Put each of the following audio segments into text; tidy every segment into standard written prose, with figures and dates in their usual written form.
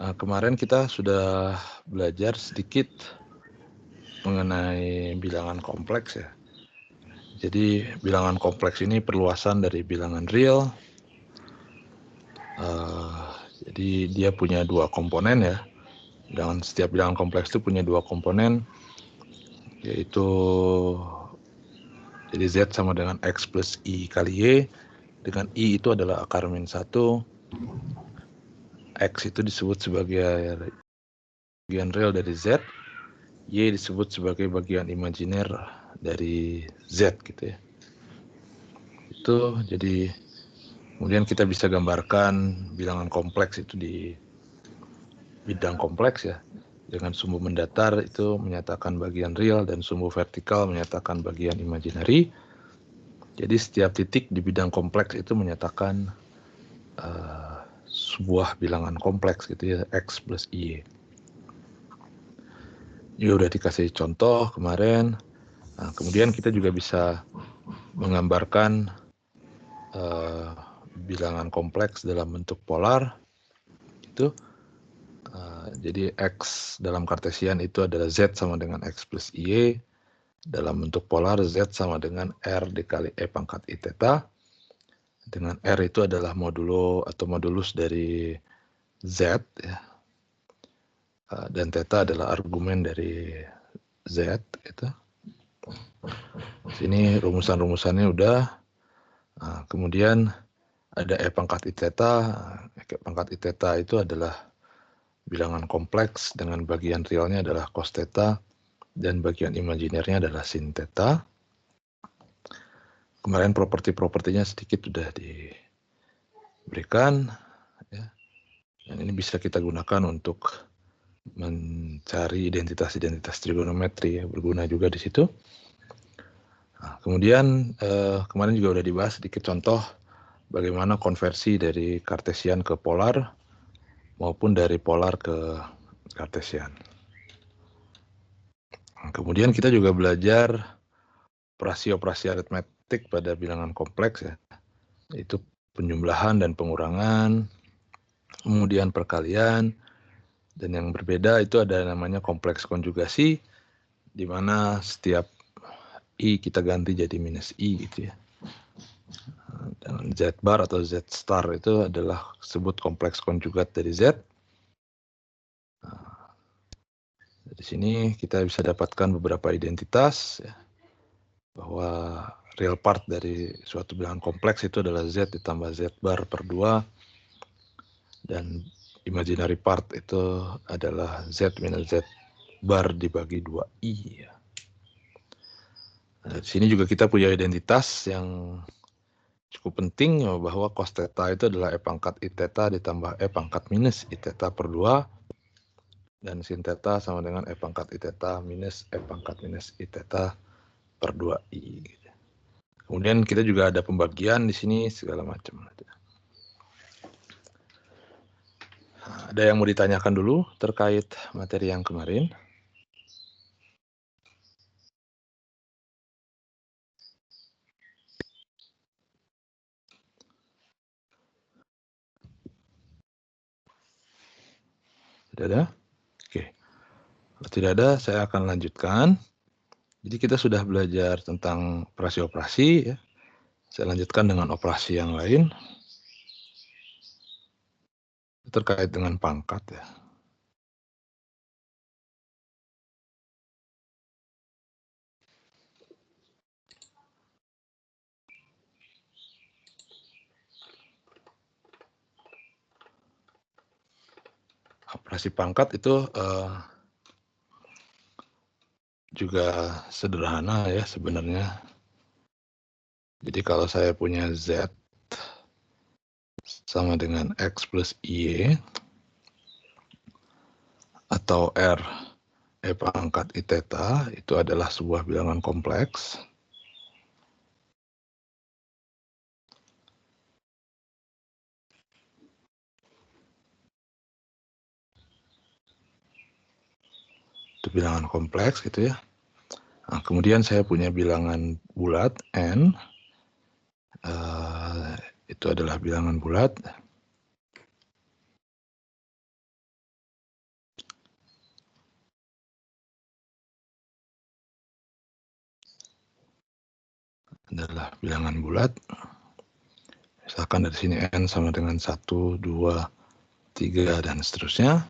Kemarin kita sudah belajar sedikit mengenai bilangan kompleks ya. Jadi bilangan kompleks ini perluasan dari bilangan real. Jadi dia punya dua komponen ya. Setiap bilangan kompleks itu punya dua komponen, yaitu jadi Z sama dengan X plus I kali Y, dengan I itu adalah akar min 1, X itu disebut sebagai bagian real dari Z, Y disebut sebagai bagian imajiner dari Z gitu ya. Itu jadi kemudian kita bisa gambarkan bilangan kompleks itu di bidang kompleks ya. Dengan sumbu mendatar itu menyatakan bagian real dan sumbu vertikal menyatakan bagian imaginary. Jadi setiap titik di bidang kompleks itu menyatakan sebuah bilangan kompleks gitu ya, X plus Y. Ini udah dikasih contoh kemarin. Kemudian kita juga bisa menggambarkan bilangan kompleks dalam bentuk polar. Jadi X dalam kartesian itu adalah Z sama dengan X plus Y. Dalam bentuk polar Z sama dengan R dikali E pangkat I theta. Dengan R itu adalah modulo atau modulus dari Z ya. Dan theta adalah argumen dari Z gitu. Sini rumusan-rumusannya udah. Kemudian ada E pangkat I theta. E pangkat I theta itu adalah bilangan kompleks dengan bagian realnya adalah cos theta dan bagian imajinernya adalah sin theta. Kemarin properti-propertinya sedikit sudah diberikan ya. Dan ini bisa kita gunakan untuk mencari identitas-identitas trigonometri ya, berguna juga di situ. Kemudian kemarin juga sudah dibahas sedikit contoh bagaimana konversi dari kartesian ke polar maupun dari polar ke kartesian. Kemudian kita juga belajar operasi-operasi aritmetik pada bilangan kompleks ya, yaitu penjumlahan dan pengurangan, kemudian perkalian, dan yang berbeda itu ada namanya kompleks konjugasi, di mana setiap I kita ganti jadi minus I gitu ya. Dan Z bar atau Z star itu adalah sebut kompleks konjugat dari Z. Di sini kita bisa dapatkan beberapa identitas ya, bahwa real part dari suatu bilangan kompleks itu adalah Z ditambah Z bar per 2, dan imaginary part itu adalah Z minus Z bar dibagi 2I ya. Di sini juga kita punya identitas yang cukup penting bahwa cos theta itu adalah E pangkat I theta ditambah E pangkat minus I theta per 2, dan sin theta sama dengan E pangkat I theta minus E pangkat minus I theta per 2I. Kemudian kita juga ada pembagian di sini segala macam. Ada yang mau ditanyakan dulu terkait materi yang kemarin? Tidak ada? Oke. Kalau tidak ada, saya akan lanjutkan. Jadi kita sudah belajar tentang operasi-operasi ya. Saya lanjutkan dengan operasi yang lain terkait dengan pangkat ya. Operasi pangkat itu juga sederhana ya sebenarnya. Jadi kalau saya punya Z sama dengan X plus Y atau R E pangkat I theta itu adalah sebuah bilangan kompleks. Itu bilangan kompleks gitu ya. Nah, kemudian saya punya bilangan bulat N. Itu adalah bilangan bulat. adalah bilangan bulat. Misalkan dari sini n sama dengan 1, 2, 3, dan seterusnya.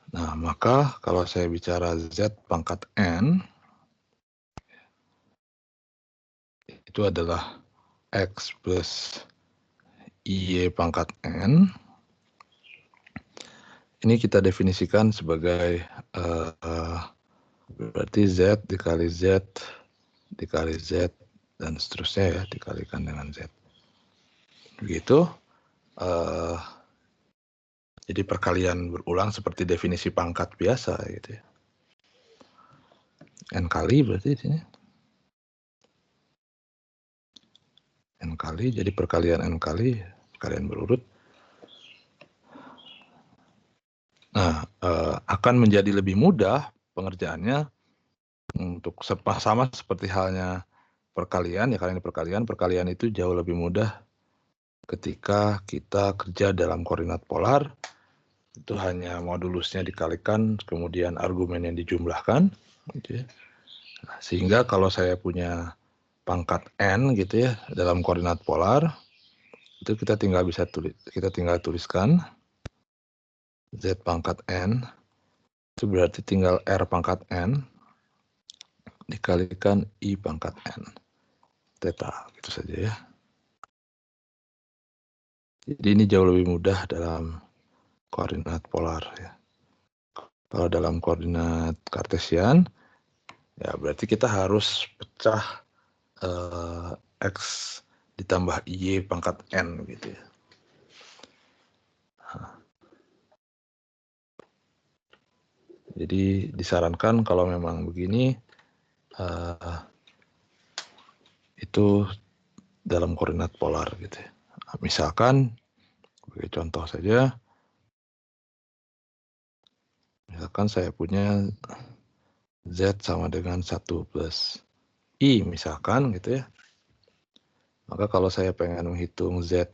Nah, maka kalau saya bicara Z pangkat N, itu adalah X plus Y pangkat N. Ini kita definisikan sebagai berarti Z dikali Z dikali Z dan seterusnya ya, dikalikan dengan Z. Begitu. Jadi perkalian berulang seperti definisi pangkat biasa gitu ya. N kali berarti di sini. N kali, jadi perkalian N kali, perkalian berurut. Nah, akan menjadi lebih mudah pengerjaannya untuk sama seperti halnya perkalian, ya kalian perkalian itu jauh lebih mudah ketika kita kerja dalam koordinat polar. Itu hanya modulusnya dikalikan, kemudian argumen yang dijumlahkan, gitu ya. Nah, sehingga kalau saya punya pangkat N gitu ya dalam koordinat polar, itu kita tinggal tuliskan Z pangkat N, itu berarti tinggal R pangkat N dikalikan I pangkat N. Theta, gitu saja ya. Jadi ini jauh lebih mudah dalam koordinat polar ya. Kalau dalam koordinat kartesian, ya berarti kita harus pecah X ditambah Y pangkat N gitu ya. Jadi disarankan kalau memang begini, itu dalam koordinat polar gitu ya. Misalkan, sebagai contoh saja, misalkan saya punya Z sama dengan 1 plus I misalkan gitu ya. Maka kalau saya pengen menghitung Z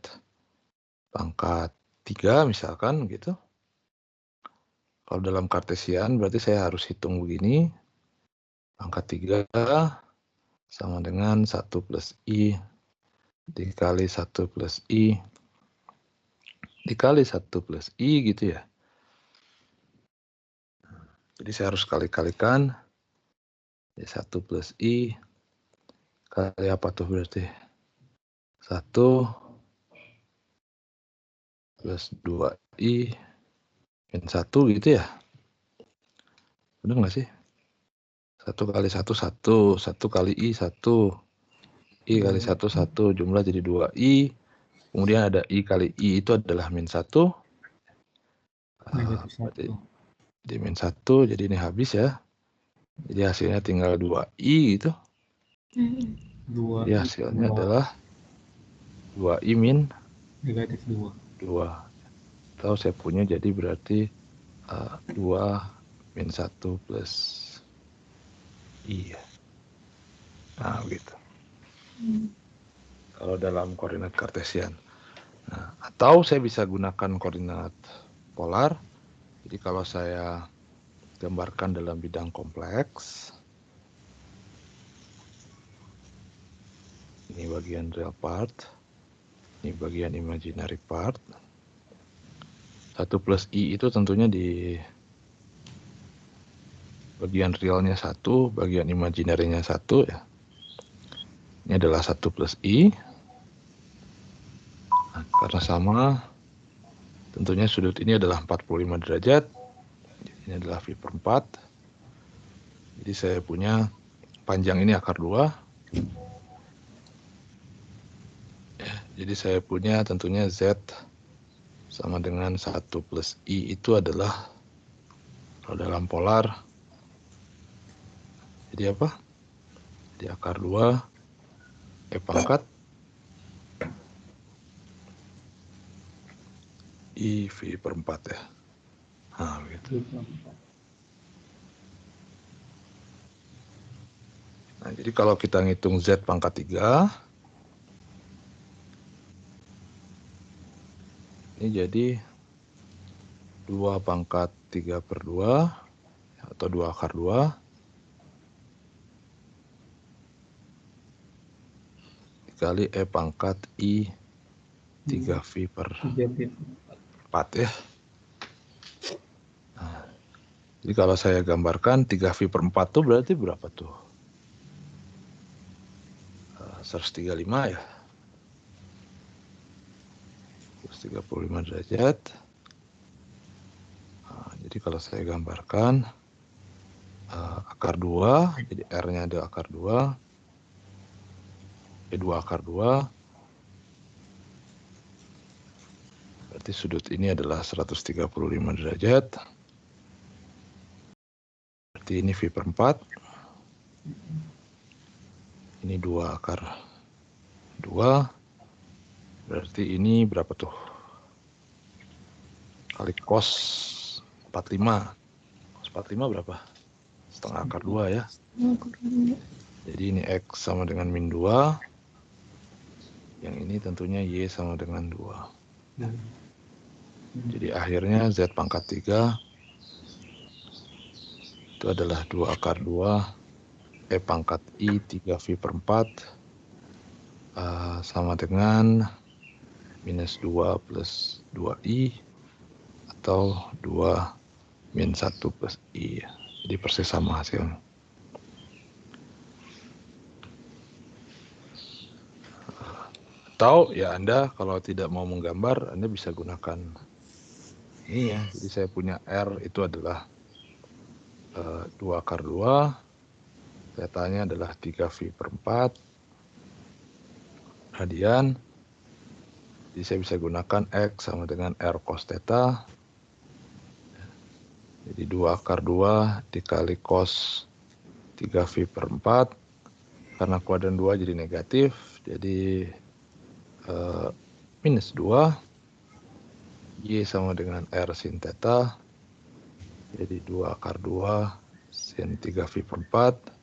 pangkat 3 misalkan gitu. Kalau dalam kartesian berarti saya harus hitung begini. Pangkat 3 sama dengan 1 plus I dikali 1 plus I dikali 1 plus I gitu ya. Jadi saya harus kali-kalikan. 1 plus I kali apa tuh berarti? 1 plus 2I min 1 gitu ya. Benar nggak sih? 1 kali 1, 1. 1 kali I, 1. I kali 1, 1. Jumlah jadi 2I. Kemudian ada I kali I itu adalah min 1. Berarti di min 1, jadi ini habis ya. Jadi hasilnya tinggal 2I gitu. Jadi hasilnya adalah 2I min negatif 2. Atau saya punya jadi berarti 2 min 1 plus I. Nah gitu. Kalau dalam koordinat kartesian. Nah, atau saya bisa gunakan koordinat polar. Jadi kalau saya gambarkan dalam bidang kompleks, ini bagian real part, ini bagian imaginary part. 1 plus I itu tentunya di bagian realnya 1, bagian imaginary-nya 1 ya. Ini adalah 1 plus I. Nah, karena sama, tentunya sudut ini adalah 45 derajat. Ini adalah V per 4. Jadi saya punya panjang ini akar 2. Ya, jadi saya punya tentunya Z sama dengan 1 plus I itu adalah kalau dalam polar. Jadi apa? Jadi akar 2 E pangkat I V per 4 ya. Nah, begitu. Nah, jadi kalau kita ngitung Z pangkat 3, ini jadi 2 pangkat 3 per 2, atau 2 akar 2. dikali E pangkat I 3V per 4 ya. Nah, jadi kalau saya gambarkan 3V per 4 tuh berarti berapa tuh? 135 ya. 135 derajat. Nah, jadi kalau saya gambarkan akar 2, jadi R-nya ada akar 2, E2 akar 2, berarti sudut ini adalah 135 derajat. Berarti ini V per 4. Ini 2 akar 2. Berarti ini berapa tuh? Kali cos 45. Cos 45 berapa? Setengah akar 2 ya. Jadi ini X sama dengan min 2. Yang ini tentunya Y sama dengan 2. Jadi akhirnya Z pangkat 3 itu adalah 2 akar 2 E pangkat I 3V per 4 sama dengan minus 2 plus 2I atau 2 min 1 plus I. Jadi persis sama hasilnya. Atau ya Anda kalau tidak mau menggambar, Anda bisa gunakan ini ya. Jadi saya punya R itu adalah 2 akar 2, tetanya adalah 3V per 4 radian. Jadi saya bisa gunakan X sama dengan R cos theta. Jadi 2 akar 2 dikali cos 3V per 4. Karena kuadran 2 jadi negatif, jadi minus 2. Y sama dengan R sin theta. Jadi 2 akar 2 sin 3V per 4.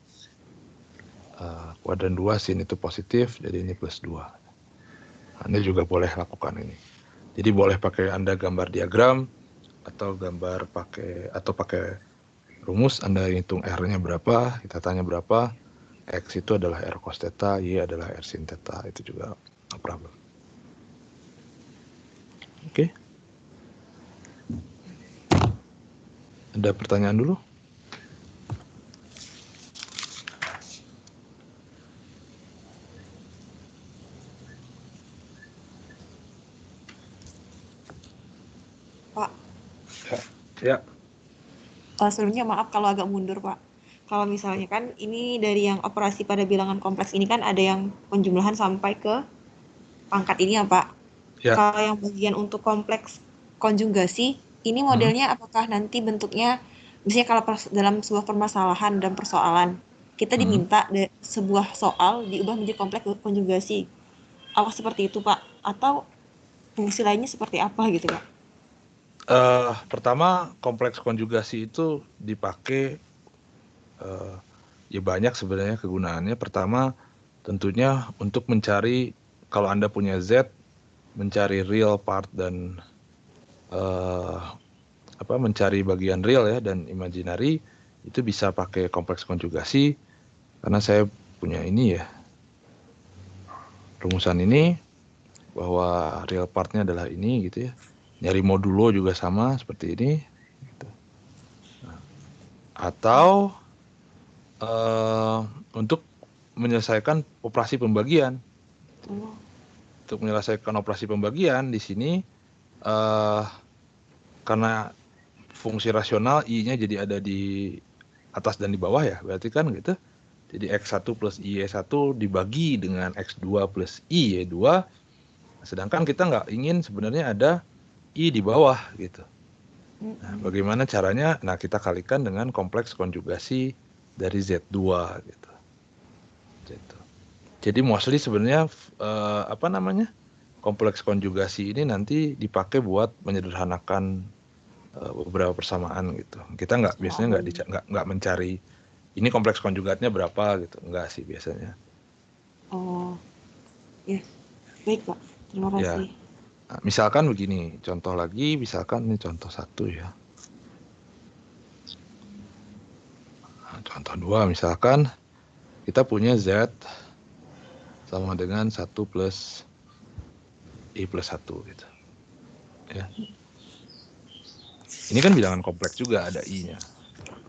Kuadran 2 sin itu positif, jadi ini plus 2. Anda juga boleh lakukan ini. Jadi boleh pakai Anda gambar diagram, atau gambar pakai rumus. Anda hitung R-nya berapa, tanya berapa. X itu adalah R cos theta, Y adalah R sin theta. Itu juga no problem. Oke. Ada pertanyaan dulu? Pak. Ya. Sebelumnya maaf kalau agak mundur, Pak. Kalau misalnya kan ini dari yang operasi pada bilangan kompleks ini kan ada yang penjumlahan sampai ke pangkat ini ya, Pak. Ya. Kalau yang bagian untuk kompleks konjugasi, ini modelnya apakah nanti bentuknya, misalnya kalau dalam sebuah permasalahan dan persoalan, kita diminta sebuah soal diubah menjadi kompleks konjugasi. Apa seperti itu, Pak? Atau fungsi lainnya seperti apa gitu, Pak? Pertama, kompleks konjugasi itu dipakai ya banyak sebenarnya kegunaannya. Pertama, tentunya untuk mencari, kalau Anda punya Z, mencari real part dan mencari bagian real ya dan imaginary, itu bisa pakai kompleks konjugasi. Karena saya punya ini ya, rumusan ini, bahwa real partnya adalah ini gitu ya. Nyari modulo juga sama seperti ini gitu. Atau untuk menyelesaikan operasi pembagian. Untuk menyelesaikan operasi pembagian di sini karena fungsi rasional I-nya jadi ada di atas dan di bawah ya, berarti kan gitu. Jadi X1 plus Y1 dibagi dengan X2 plus Y2, sedangkan kita nggak ingin sebenarnya ada I di bawah gitu. Nah, bagaimana caranya? Nah, kita kalikan dengan kompleks konjugasi dari Z2 gitu. Jadi mostly sebenarnya kompleks konjugasi ini nanti dipakai buat menyederhanakan beberapa persamaan gitu. Kita biasanya nggak mencari ini kompleks konjugatnya berapa gitu, enggak sih biasanya. Oh, ya, baik Pak, terima kasih. Ya. Nah, misalkan begini, contoh lagi, misalkan ini contoh 1 ya. Nah, contoh 2 misalkan kita punya Z sama dengan 1 plus I plus 1 gitu. Ya. Ini kan bilangan kompleks juga, ada I-nya.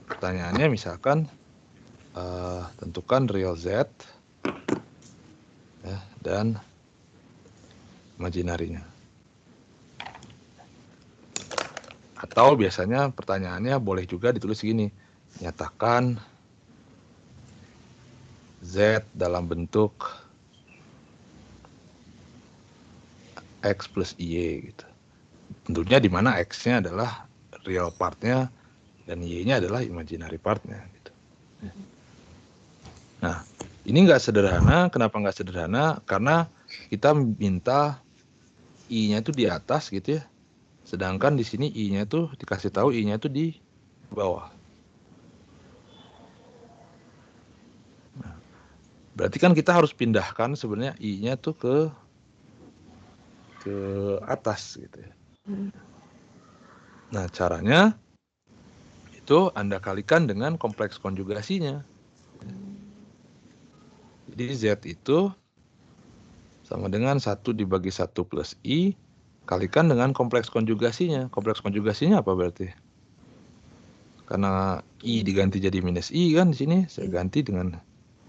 Pertanyaannya misalkan tentukan real Z ya, dan imaginarinya. Atau biasanya pertanyaannya boleh juga ditulis gini, nyatakan Z dalam bentuk X plus Y gitu. Tentunya di mana X-nya adalah real part-nya dan Y-nya adalah imaginary part-nya gitu. Nah, ini nggak sederhana. Kenapa nggak sederhana? Karena kita minta I-nya itu di atas gitu ya. Sedangkan di sini I-nya itu dikasih tahu I-nya itu di bawah. Nah, berarti kan kita harus pindahkan sebenarnya I-nya tuh ke atas gitu ya. Nah, caranya itu Anda kalikan dengan kompleks konjugasinya. Jadi Z itu sama dengan 1 dibagi 1 plus I kalikan dengan kompleks konjugasinya. Kompleks konjugasinya apa berarti? Karena I diganti jadi minus I kan di sini, saya ganti dengan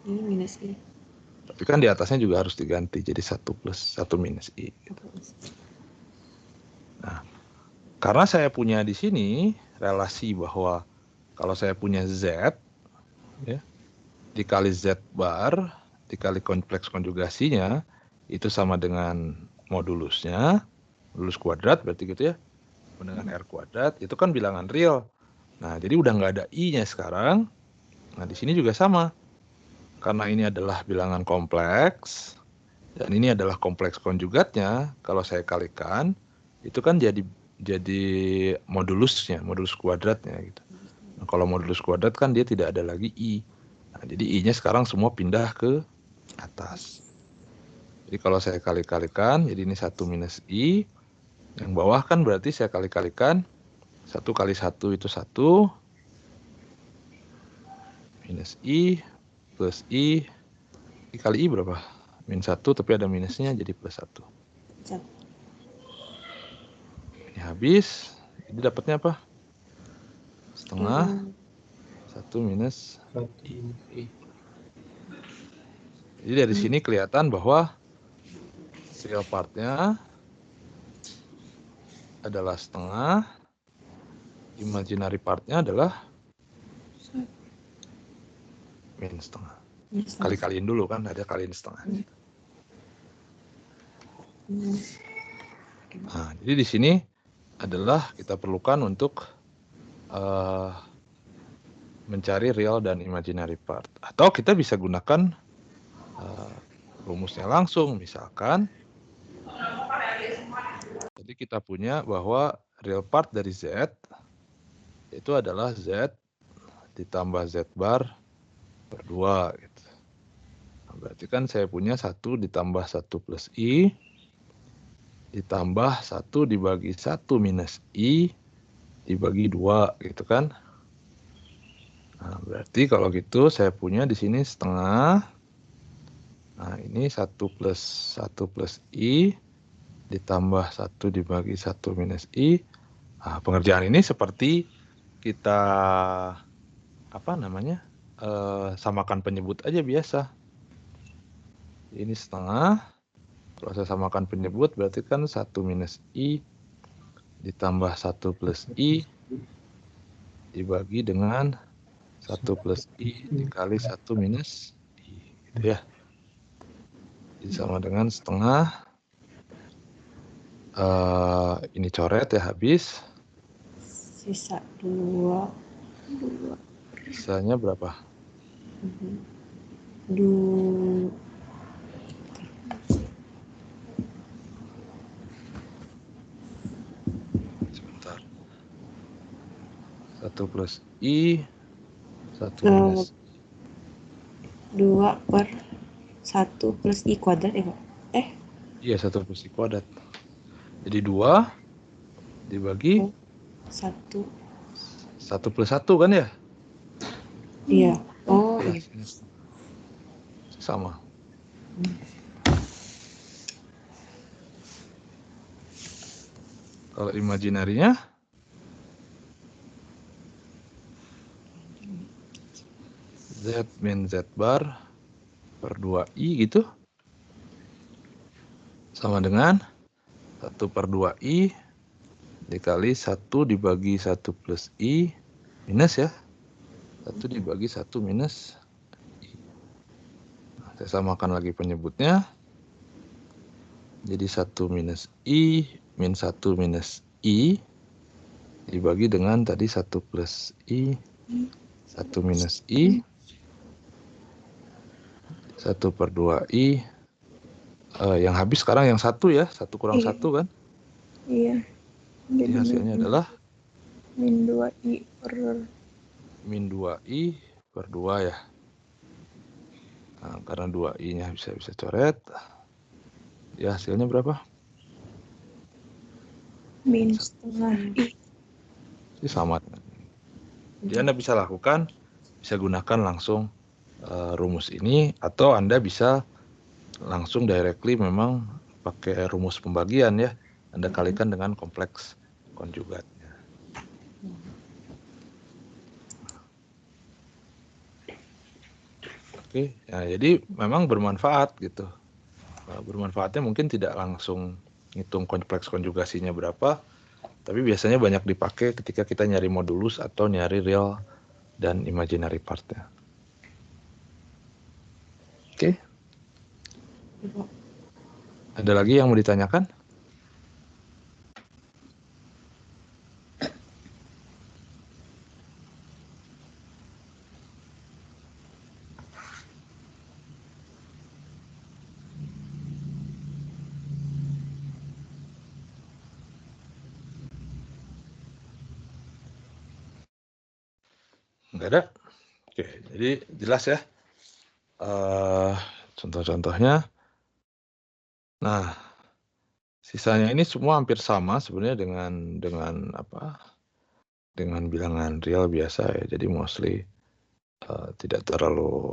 I minus I. Tapi kan di atasnya juga harus diganti jadi 1 plus 1 minus I. Gitu. Nah, karena saya punya di sini relasi bahwa kalau saya punya Z ya, dikali Z bar dikali kompleks konjugasinya itu sama dengan modulusnya, modulus kuadrat berarti gitu ya, dengan R kuadrat, itu kan bilangan real. Nah, jadi udah nggak ada I-nya sekarang. Nah, di sini juga sama. Karena ini adalah bilangan kompleks, dan ini adalah kompleks konjugatnya, kalau saya kalikan, itu kan jadi modulusnya, modulus kuadratnya gitu. Nah, kalau modulus kuadrat kan dia tidak ada lagi I. Nah, jadi I-nya sekarang semua pindah ke atas. Jadi kalau saya kali-kalikan, jadi ini 1 minus I, yang bawah kan berarti saya kali-kalikan, 1 kali 1 itu 1, minus I, plus I kali I berapa? Min 1 tapi ada minusnya jadi plus 1. Ini habis, jadi dapatnya apa? Setengah, 1 minus I. Jadi dari sini kelihatan bahwa real part-nya adalah setengah, imaginary part-nya adalah min setengah. Kali-kaliin dulu kan, ada kaliin setengah. Nah, jadi di sini adalah kita perlukan untuk mencari real dan imaginary part. Atau kita bisa gunakan rumusnya langsung, misalkan. Jadi kita punya bahwa real part dari Z itu adalah Z ditambah Z bar per 2 gitu. Nah, berarti kan saya punya 1 ditambah 1 plus I ditambah 1 dibagi 1 minus I dibagi 2 gitu kan. Nah, berarti kalau gitu saya punya di sini setengah. Nah, ini 1 plus I ditambah 1 dibagi 1 minus I. Nah, pengerjaan ini seperti kita samakan penyebut aja biasa. Ini setengah. Kalau saya samakan penyebut berarti kan 1 minus I ditambah 1 plus I dibagi dengan 1 plus I dikali 1 minus I. Gitu ya. Jadi sama dengan setengah. Ini coret ya, habis. Sisa 2. Sisanya berapa? 2. Sebentar. 1 plus I, 1 minus 2 per 1 plus I kuadrat ya, Pak? Iya, 1 plus I kuadrat. Jadi 2 dibagi 1 plus 1 kan ya? Iya. Oh, Ya, iya. sama. Kalau imaginary-nya Z min Z bar per 2I gitu. Sama dengan 1 per 2I dikali 1 dibagi 1 plus I minus ya. 1 dibagi 1 minus I. Nah, saya samakan lagi penyebutnya. Jadi 1 minus I min 1 minus I dibagi dengan tadi 1 plus I 1 minus I 1 per 2I yang habis sekarang yang 1 ya, 1 kurang 1 kan? Iya. Jadi hasilnya adalah min 2I per min 2I per 2 ya. Nah, karena 2I-nya bisa coret. Ya hasilnya berapa? min setengah I. Ini sama. Jadi Anda bisa lakukan, bisa gunakan langsung rumus ini, atau Anda bisa langsung directly memang pakai rumus pembagian ya. Anda kalikan dengan kompleks konjugatnya. Oke, ya, jadi memang bermanfaat gitu. Bermanfaatnya mungkin tidak langsung ngitung kompleks konjugasinya berapa, tapi biasanya banyak dipakai ketika kita nyari modulus atau nyari real dan imaginary partnya. Oke. Ada lagi yang mau ditanyakan? Enggak ada? Oke, jadi jelas ya. Contoh-contohnya. Nah, sisanya ini semua hampir sama sebenarnya dengan apa? Dengan bilangan real biasa ya. Jadi mostly tidak terlalu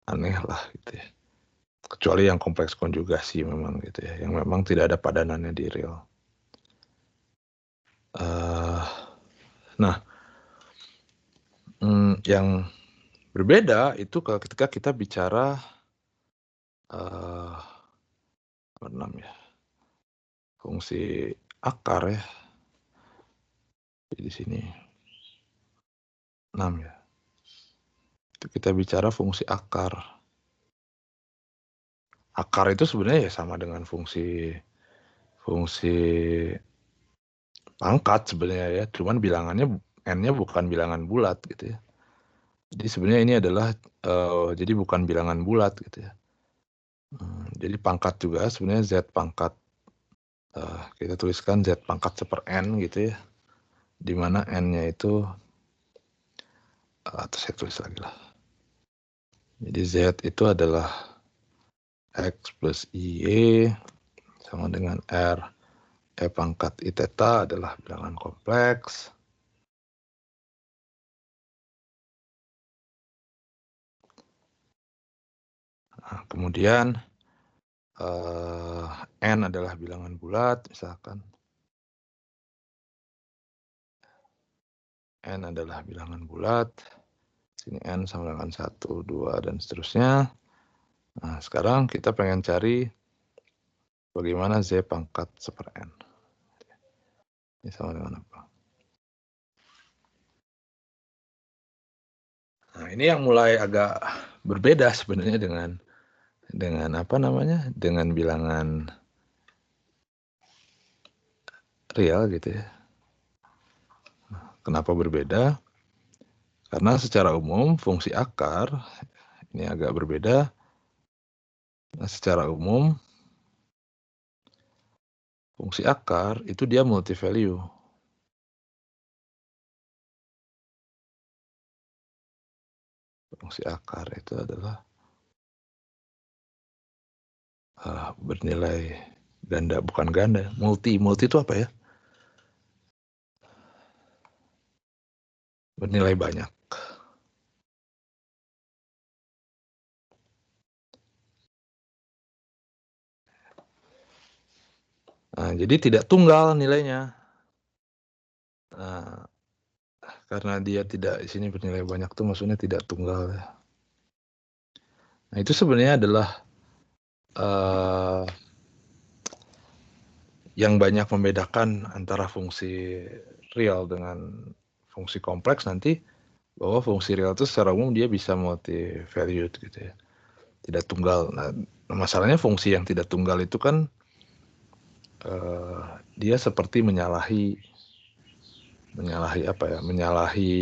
aneh lah gitu ya. Kecuali yang kompleks konjugasi memang gitu ya, yang memang tidak ada padanannya di real. Nah, yang berbeda itu ketika kita bicara apa namanya, fungsi akar ya. Di sini 6 ya. Itu kita bicara fungsi akar. Akar itu sebenarnya ya sama dengan fungsi pangkat sebenarnya ya, cuman bilangannya n-nya bukan bilangan bulat gitu ya. Jadi sebenarnya ini adalah jadi bukan bilangan bulat gitu ya. Jadi pangkat juga sebenarnya Z pangkat kita tuliskan Z pangkat seper n gitu ya, di mana n-nya itu atau saya tulis lagi lah. Jadi Z itu adalah X plus IY sama dengan R. E pangkat I theta adalah bilangan kompleks. Nah, kemudian N adalah bilangan bulat misalkan. N adalah bilangan bulat. Sini N sama dengan 1, 2, dan seterusnya. Nah, sekarang kita pengen cari bagaimana Z pangkat seper N. Ini sama dengan apa? Nah, ini yang mulai agak berbeda sebenarnya dengan apa namanya? Dengan bilangan real gitu ya. Kenapa berbeda? Karena secara umum fungsi akar ini agak berbeda. Nah, secara umum fungsi akar itu dia multi value. Fungsi akar itu adalah bernilai ganda, bukan ganda, multi itu apa ya? Bernilai banyak. Nah, jadi tidak tunggal nilainya. Nah, karena dia tidak di sini bernilai banyak tuh maksudnya tidak tunggal ya. Nah, itu sebenarnya adalah yang banyak membedakan antara fungsi real dengan fungsi kompleks nanti, bahwa fungsi real itu secara umum dia bisa multi-valued gitu ya, tidak tunggal. Nah, masalahnya fungsi yang tidak tunggal itu kan dia seperti menyalahi apa ya, menyalahi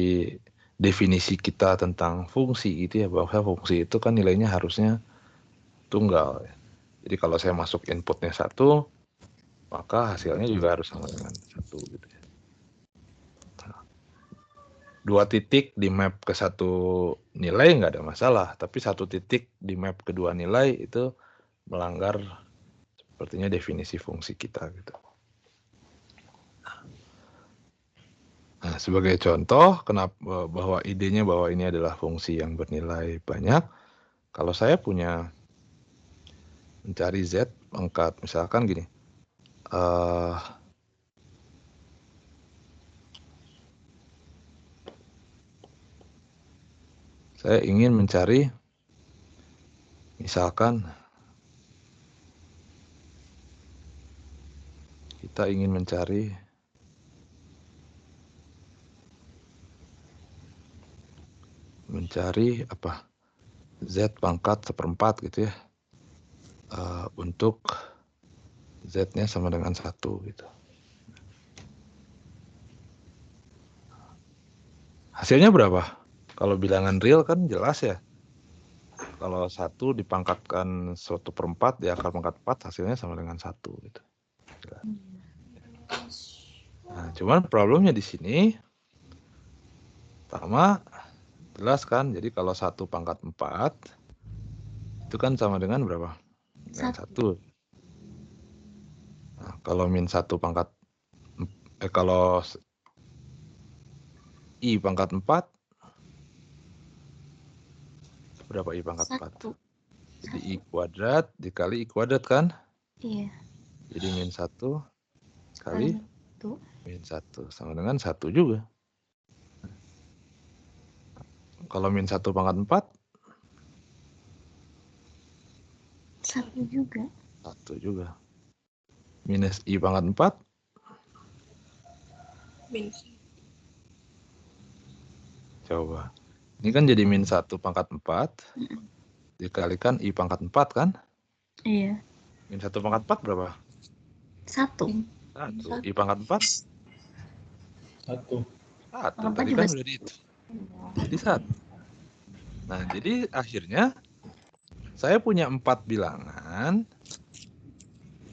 definisi kita tentang fungsi gitu ya, bahwa fungsi itu kan nilainya harusnya tunggal ya. Jadi kalau saya masuk inputnya 1, maka hasilnya juga harus sama dengan 1 gitu ya. 2 titik di map ke 1 nilai nggak ada masalah, tapi 1 titik di map ke 2 nilai itu melanggar sepertinya definisi fungsi kita gitu. Nah, sebagai contoh kenapa bahwa idenya bahwa ini adalah fungsi yang bernilai banyak, kalau saya punya mencari Z pangkat misalkan gini, saya ingin mencari misalkan kita ingin mencari apa, Z pangkat 1/4 gitu ya, untuk Z-nya sama dengan 1 gitu. Hasilnya berapa? Kalau bilangan real kan jelas ya. Kalau 1 dipangkatkan 1/4 di akar pangkat 4 hasilnya sama dengan 1 gitu. Nah, cuman problemnya di sini pertama jelas kan, jadi kalau 1 pangkat 4 itu kan sama dengan berapa? Dengan 1. Nah, kalau min 1 pangkat kalau I pangkat 4 berapa I pangkat 4? Jadi I kuadrat dikali I kuadrat kan? Iya. Jadi min 1 kali min 1 sama dengan 1 juga. Kalau min 1 pangkat 4? 1 juga. 1 juga. Minus I pangkat 4? Minus. Coba. Ini kan jadi min 1 pangkat 4 dikalikan I pangkat 4 kan? Iya. Min 1 pangkat 4 berapa? 1. 1. I pangkat 4? 1. 1. Tadi kan udah dihitung. Jadi 1. Nah, jadi akhirnya saya punya 4 bilangan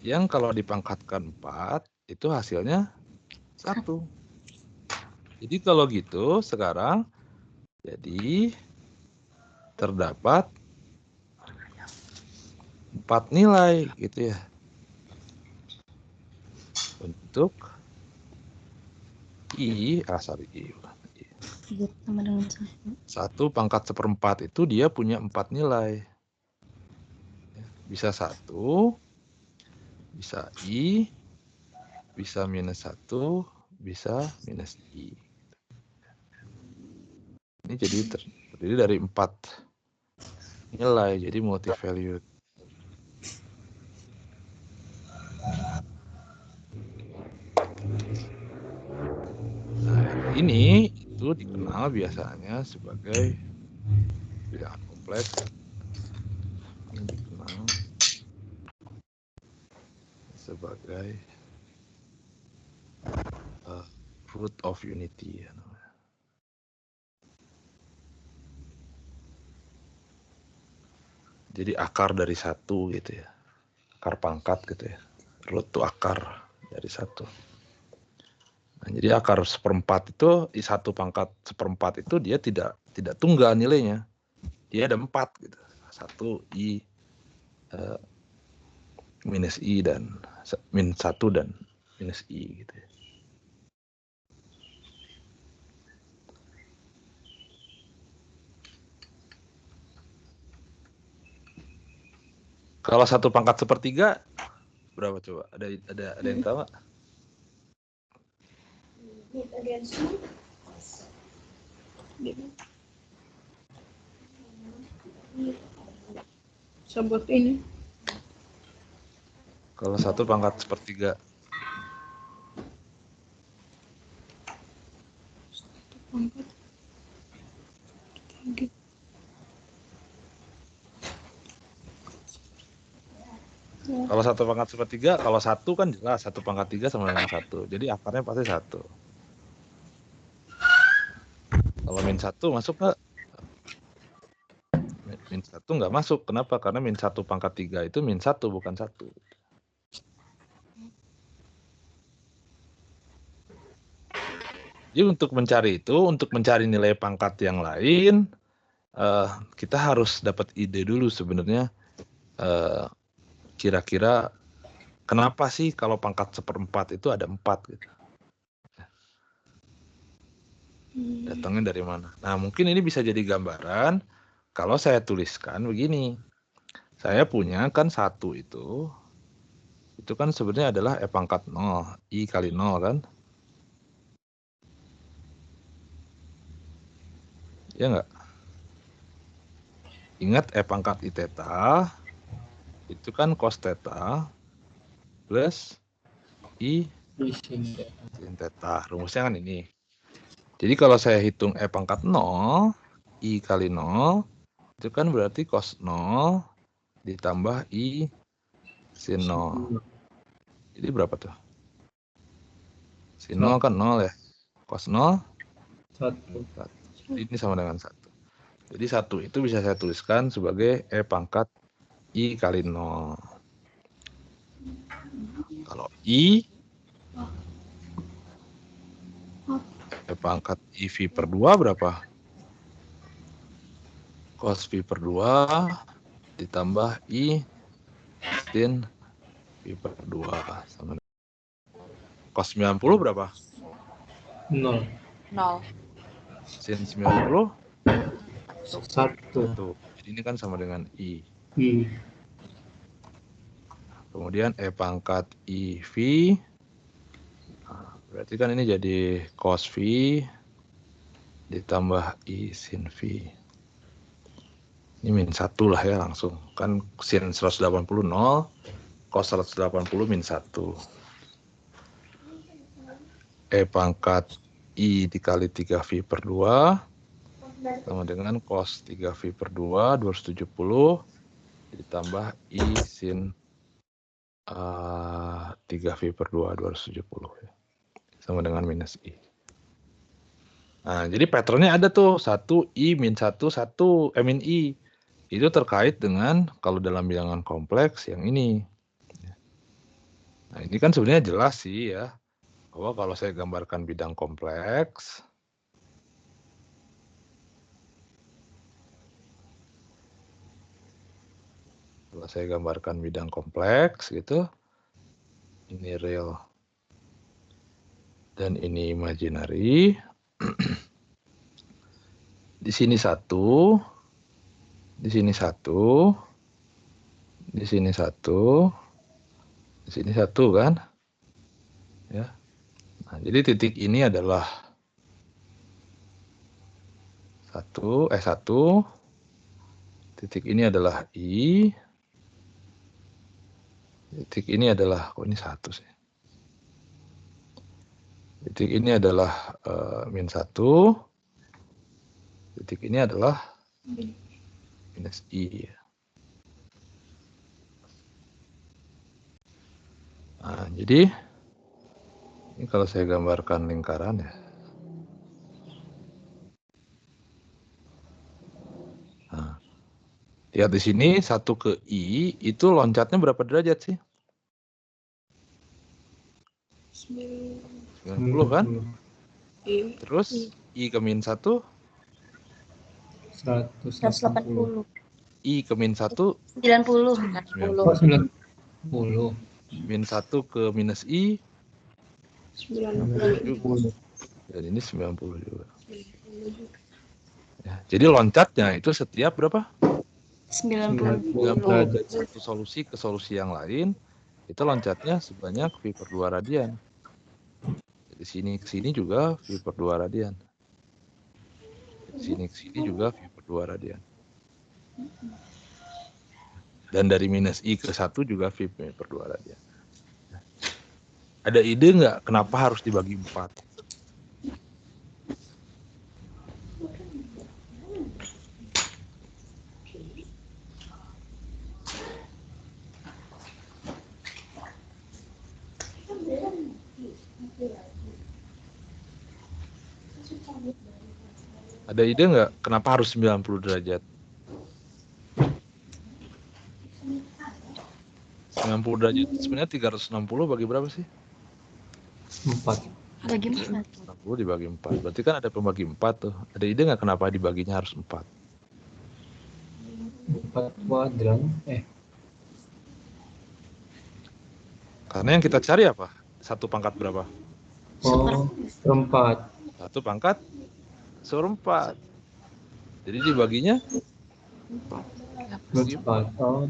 yang kalau dipangkatkan 4 itu hasilnya 1. Jadi kalau gitu sekarang jadi terdapat 4 nilai gitu ya untuk I, sorry, I. 1 pangkat 1/4 itu dia punya 4 nilai. Bisa 1, bisa I, bisa minus 1, bisa minus I. Ini jadi terdiri dari 4 nilai, jadi multi-valued. Nah, ini itu dikenal biasanya sebagai bilangan kompleks. Ini dikenal sebagai root of unity ya namanya. Jadi akar dari 1 gitu ya, akar pangkat gitu ya, root to akar dari 1. Nah, jadi akar 1/4 itu I 1 pangkat 1/4 itu dia tidak tunggal nilainya, dia ada 4 gitu, 1 I minus I dan min 1 dan minus I gitu ya. Kalau 1 pangkat 1/3 berapa coba? Ada yang tahu nggak? Sebut ini. Kalau 1 pangkat 1/3. Pangkat. Tiga. Kalau 1 pangkat 1/3, kalau 1 kan jelas 1 pangkat 3 sama dengan 1. Jadi akarnya pasti 1. Kalau min 1 masuk nggak? Min 1 nggak masuk. Kenapa? Karena min 1 pangkat 3 itu min 1 bukan 1. Jadi untuk mencari nilai pangkat yang lain, kita harus dapat ide dulu sebenarnya kira-kira kenapa sih kalau pangkat 1/4 itu ada 4 gitu. Datangnya dari mana? Nah, mungkin ini bisa jadi gambaran kalau saya tuliskan begini. Saya punya kan 1 itu kan sebenarnya adalah E pangkat 0, I kali 0 kan? Ya nggak? Ingat E pangkat I theta itu kan cos theta plus I sin theta. Rumusnya kan ini. Jadi kalau saya hitung E pangkat 0, I kali 0, itu kan berarti cos 0 ditambah I sin 0. Jadi berapa tuh? Sin 0 kan 0 ya. Cos 0? 1. Ini sama dengan 1. Jadi 1 itu bisa saya tuliskan sebagai E pangkat I kali 0. Kalau I, E pangkat IV per 2 berapa? Cos V per 2 ditambah I sin V per 2 sama dengan cos 90 berapa? 0. Sin 90? 1. Tuh. Jadi ini kan sama dengan I. I. Kemudian E pangkat IV. Nah, berarti kan ini jadi cos V ditambah I sin V. Ini min 1 lah ya langsung. Kan sin 180 0, cos 180 min 1. E pangkat I dikali 3V per 2 sama dengan cos 3V per 2, 270 ditambah I sin 3V per 2, 270 ya. Sama dengan minus I. Nah, jadi patternnya ada tuh 1 I min 1 min I. Itu terkait dengan kalau dalam bilangan kompleks yang ini. Nah, ini kan sebenarnya jelas sih ya. Bahwa kalau saya gambarkan bidang kompleks, gitu, ini real dan ini imaginary. Di sini 1, di sini 1, di sini 1, di sini 1 kan? Ya. Nah, jadi titik ini adalah 1, titik ini adalah I, titik ini adalah, kok ini 1 sih? Titik ini adalah min 1, titik ini adalah minus I. Nah, jadi ini kalau saya gambarkan lingkaran ya. Nah, lihat di sini 1 ke I itu loncatnya berapa derajat sih? 90 kan? Terus I ke min 1? 180. I ke min 1? 90. 90. Min 1 ke minus I? 90. Dan ini 90 juga. Ya, jadi loncatnya itu setiap berapa? 90. 90 dari satu solusi ke solusi yang lain kita loncatnya sebanyak V per 2 radian. Dari sini ke sini juga V per 2 radian. Dari sini ke sini juga V per 2 radian. Dan dari minus I ke 1 juga V per 2 radian. Ada ide nggak kenapa harus dibagi 4? Ada ide nggak kenapa harus 90 derajat? 90 derajat sebenarnya 360 bagi berapa sih? 4. Bagi 4. 60 dibagi 4. Berarti kan ada pembagi 4 tuh. Ada ide nggak kenapa dibaginya harus 4? 4 kuadran. Karena yang kita cari apa? 1 pangkat berapa? Oh, seperempat. 1 pangkat seperempat. Jadi dibaginya 4. Oh,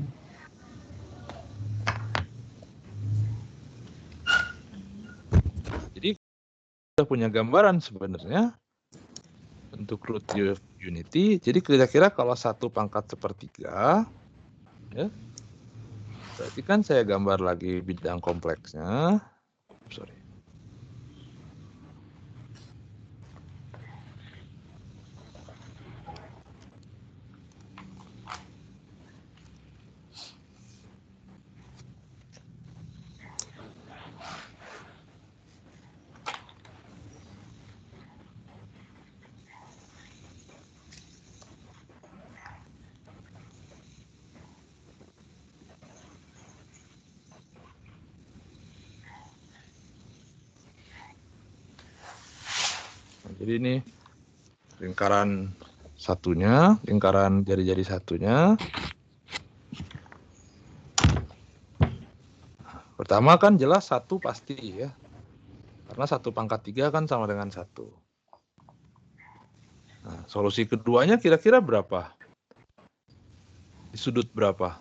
jadi kita punya gambaran sebenarnya untuk root unity. Jadi kira-kira kalau 1 pangkat sepertiga, ya, berarti kan saya gambar lagi bidang kompleksnya. Sorry. Jadi ini lingkaran satunya, lingkaran jari-jari satunya. Pertama kan jelas 1 pasti ya. Karena 1 pangkat 3 kan sama dengan 1. Nah, solusi keduanya kira-kira berapa? Di sudut berapa?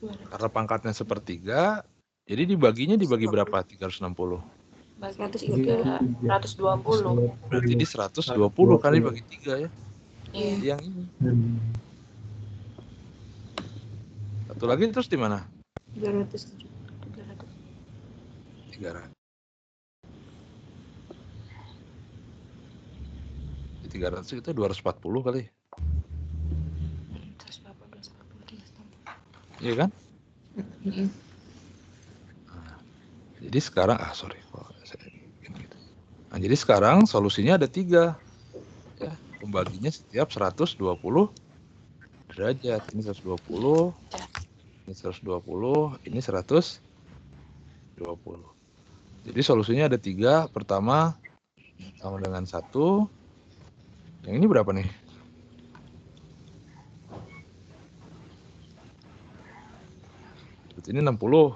Karena pangkatnya sepertiga, jadi dibaginya dibagi berapa? 360. 120. Berarti di 120 kali bagi 3 ya. Iya. Jadi yang ini. Satu lagi terus di mana? 270. 300. Di 300 itu 240 kali. Iya kan? Nah, jadi sekarang, Nah, jadi sekarang solusinya ada 3. Ya, pembaginya setiap 120 derajat. Ini 120, ini 120, ini 120. Jadi solusinya ada 3. Pertama sama dengan 1. Yang ini berapa nih? Ini 60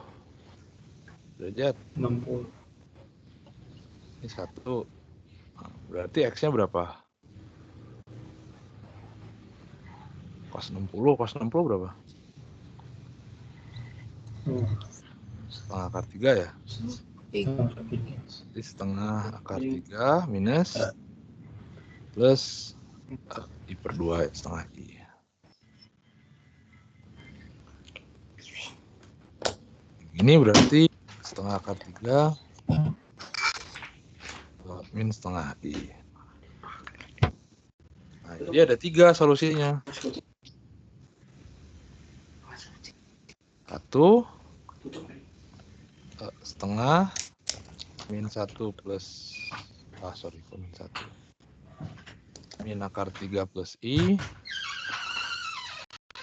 derajat. 60. Ini 1. Nah, berarti X-nya berapa? Cos 60 berapa? Setengah akar 3 ya? Jadi setengah akar 3 minus plus I per 2 ya, setengah I. Ini berarti setengah akar 3 min setengah I. Nah, jadi ada 3 solusinya. 1 setengah min 1 plus min 1 min akar 3 plus I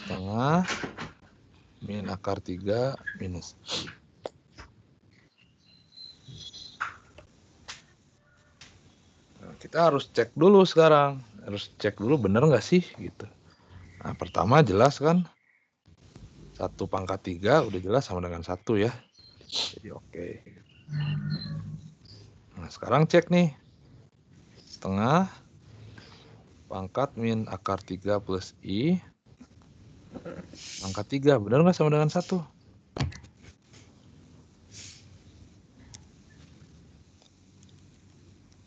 setengah min akar 3 minus I. Nah, kita harus cek dulu sekarang, bener nggak sih gitu. Nah, pertama jelas kan 1 pangkat 3 udah jelas sama dengan 1 ya. Jadi oke. Nah, sekarang cek nih. Setengah pangkat min akar 3 plus I Angka 3, benar nggak sama dengan 1?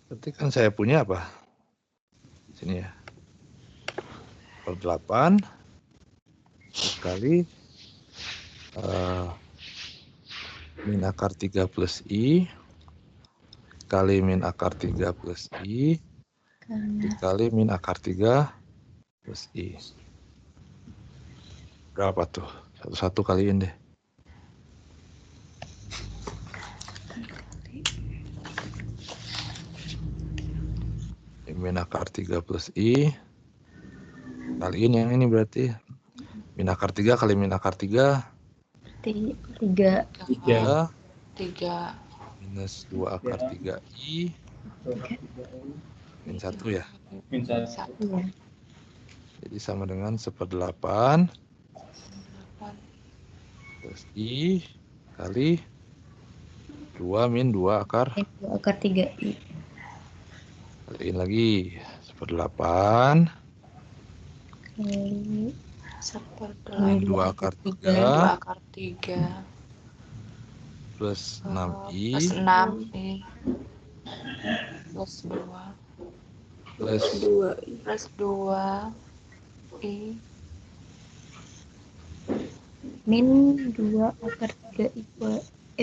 Berarti kan saya punya apa? Sini ya. Per 8 dikali min akar 3 plus I kali min akar 3 plus I dikali min akar 3 plus I. Berapa tuh? Satu-satu kaliin deh. Min akar 3 plus I kaliin yang ini berarti min akar 3 kali min akar 3 3 minus 2 akar 3 I min 1 ya. Min 1. iya. Jadi sama dengan 1/8 plus I kali 2 min 2 akar 2 akar 3i kaliin lagi 1/8 kali min 2 akar 3 plus 6I plus 6i plus 2 plus 2 i min 2 akar 3i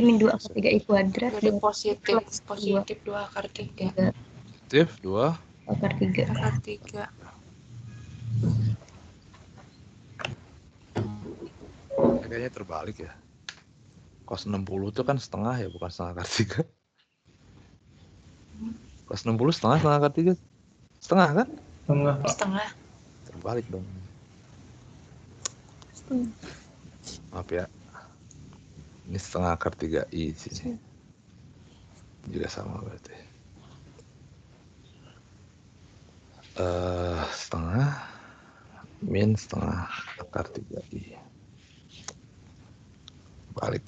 min 2 akar 3i kuadrat jadi positif plus 2 akar 3 positif 2 akar 3 akar 3 kayaknya terbalik ya. Cos 60 itu kan setengah ya, bukan setengah akar 3. Cos 60 setengah akar 3. Setengah kan? setengah Terbalik dong. Maaf ya. Ini setengah akar 3i sini. Juga sama berarti. Setengah min setengah akar 3i. Balik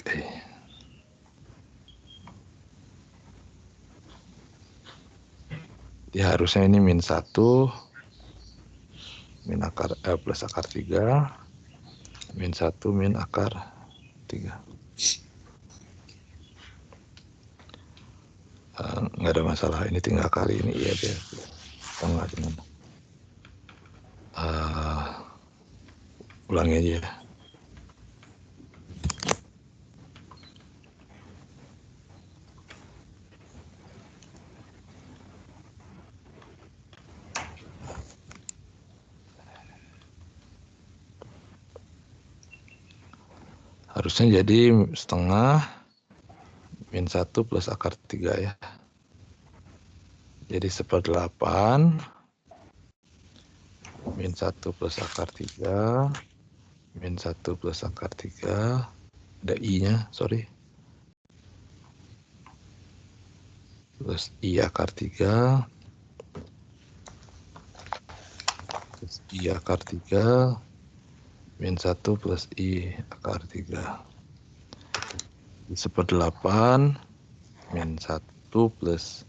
Jadi harusnya ini min 1 min akar plus akar 3 min 1 min akar 3. Nggak ada masalah, ini tinggal kali ini iya deh. Setengah dengan ulangi aja ya. Harusnya jadi setengah min 1 plus akar 3 ya. Jadi 1/8 min 1 plus akar 3 min 1 plus akar 3 ada I-nya, sorry. Plus I akar 3 plus I akar 3 min 1 plus I akar 3. 1/8 min 1 plus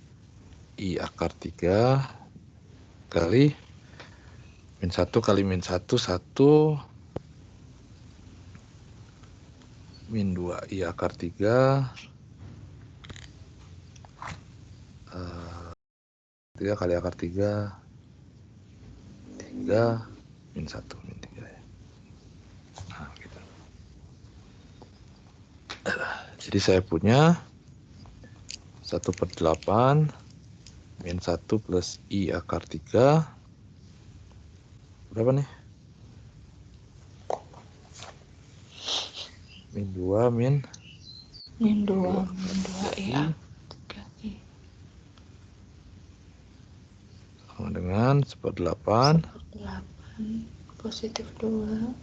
I akar 3 kali min 1 kali min 1 1 min 2 I akar 3 3 kali akar 3 min 1 min 3 ya. Nah, gitu. Jadi saya punya 1/8 min 1 plus I akar 3 berapa nih? Min 2 min 2i sama dengan 1/8 positif 2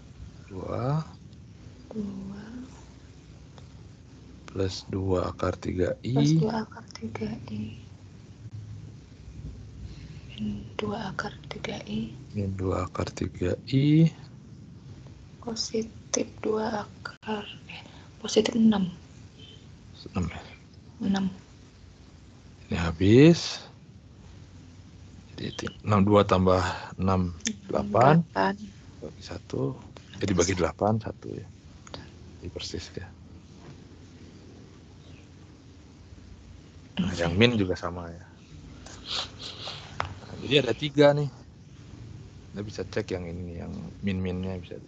plus 2 akar 3i plus 2 akar 3i min 2 akar 3i min 2 akar 3i positif 2 akar positif 6 ya. 6 Ini habis. Jadi 62 tambah 6 8 bagi 1 Jadi bagi 8, 1 ya. Jadi persis ya. Nah, yang min juga sama ya. Nah, jadi ada 3 nih. Kita bisa cek yang ini, yang min-minnya bisa.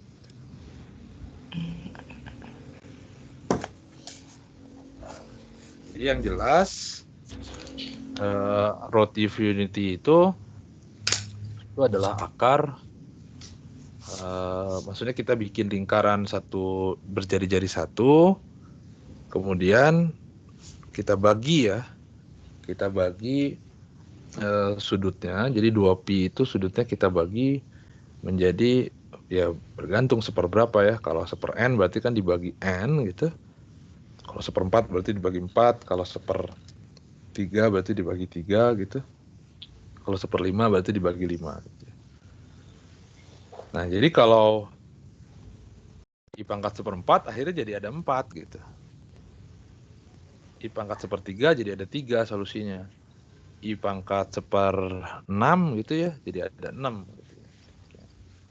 Jadi yang jelas root unity itu adalah akar. Maksudnya kita bikin lingkaran satu berjari-jari satu, kemudian kita bagi ya, kita bagi sudutnya. Jadi 2pi itu sudutnya kita bagi menjadi ya bergantung seperberapa ya. Kalau 1/n berarti kan dibagi n gitu. Kalau 1/4 berarti dibagi 4. Kalau 1/3 berarti dibagi 3 gitu. Kalau 1/5 berarti dibagi 5 gitu. Nah, jadi kalau I pangkat 1/4 akhirnya jadi ada 4 gitu. I pangkat 1/3 jadi ada 3 solusinya. I pangkat 1/6 gitu ya, jadi ada 6 gitu ya.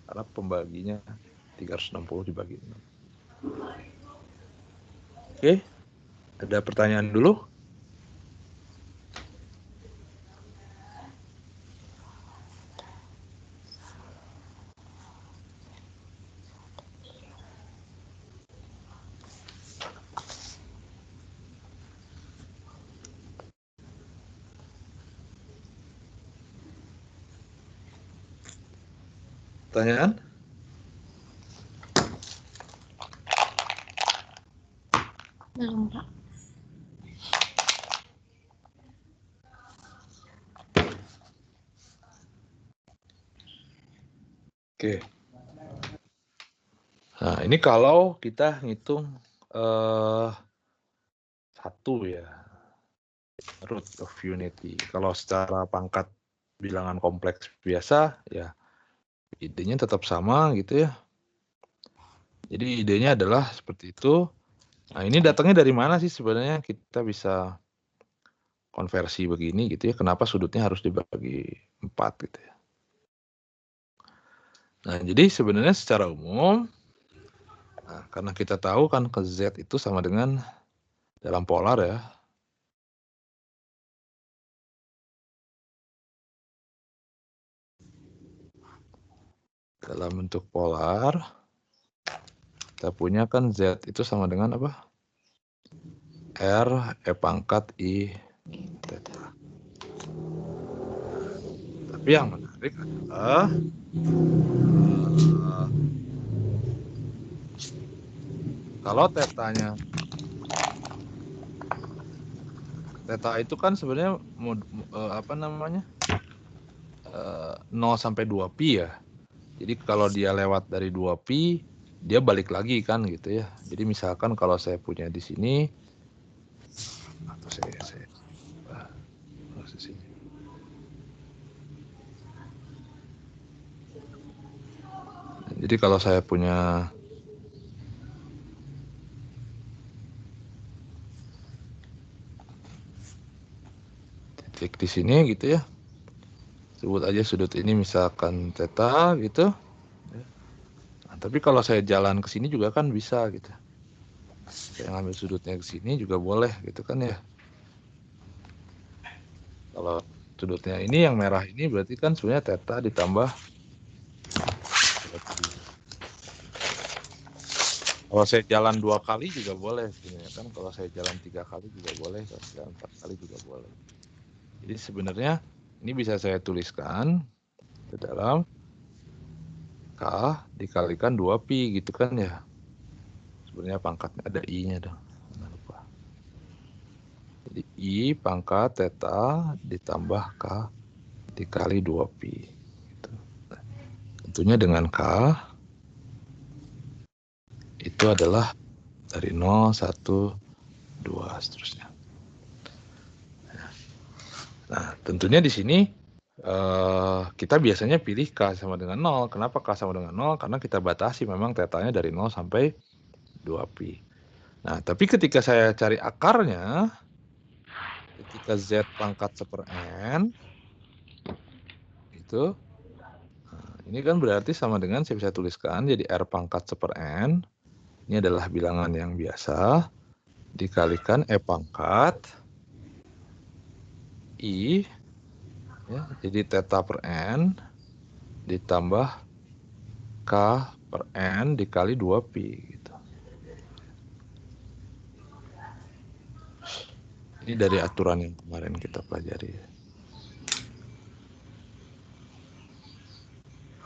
Karena pembaginya 360 dibagi 6. Oke, ada pertanyaan dulu? Pertanyaan? Belum, Pak. Oke. Nah, ini kalau kita ngitung 1 ya, root of unity. Kalau secara pangkat bilangan kompleks biasa, ya idenya tetap sama gitu ya. Jadi idenya adalah seperti itu. Nah, ini datangnya dari mana sih sebenarnya kita bisa konversi begini gitu ya. Kenapa sudutnya harus dibagi 4 gitu ya. Nah, jadi sebenarnya secara umum, nah, karena kita tahu kan ke Z itu sama dengan dalam polar ya. Dalam bentuk polar, kita punya kan Z itu sama dengan apa? R E pangkat I theta. Tapi yang menarik adalah kalau tetanya, theta itu kan sebenarnya apa namanya 0 sampai 2pi ya. Jadi kalau dia lewat dari 2pi, dia balik lagi kan gitu ya. Jadi misalkan kalau saya punya di sini, atau saya sini. Jadi kalau saya punya titik di sini gitu ya, sebut aja sudut ini misalkan theta gitu. Nah, tapi kalau saya jalan ke sini juga kan bisa gitu. Saya ngambil sudutnya ke sini juga boleh gitu kan ya. Kalau sudutnya ini yang merah ini berarti kan sebenarnya theta ditambah. Kalau saya jalan 2 kali juga boleh sebenarnya kan. Kalau saya jalan 3 kali juga boleh. Kalau saya jalan 4 kali juga boleh. Jadi sebenarnya ini bisa saya tuliskan ke dalam K dikalikan 2pi gitu kan ya. Sebenarnya pangkatnya ada I-nya dong. Jangan lupa. Jadi I pangkat theta ditambah K dikali 2pi. Gitu. Nah, tentunya dengan K itu adalah dari 0, 1, 2, seterusnya. Nah, tentunya di sini kita biasanya pilih K sama dengan 0. Kenapa K sama dengan 0? Karena kita batasi memang tetanya dari 0 sampai 2pi. Nah, tapi ketika saya cari akarnya, ketika Z pangkat 1/n, itu, Ini kan berarti sama dengan saya bisa tuliskan jadi R pangkat 1/n. Ini adalah bilangan yang biasa. Dikalikan E pangkat I. Ya, jadi theta per N ditambah K per N dikali 2pi. Gitu. Ini dari aturan yang kemarin kita pelajari.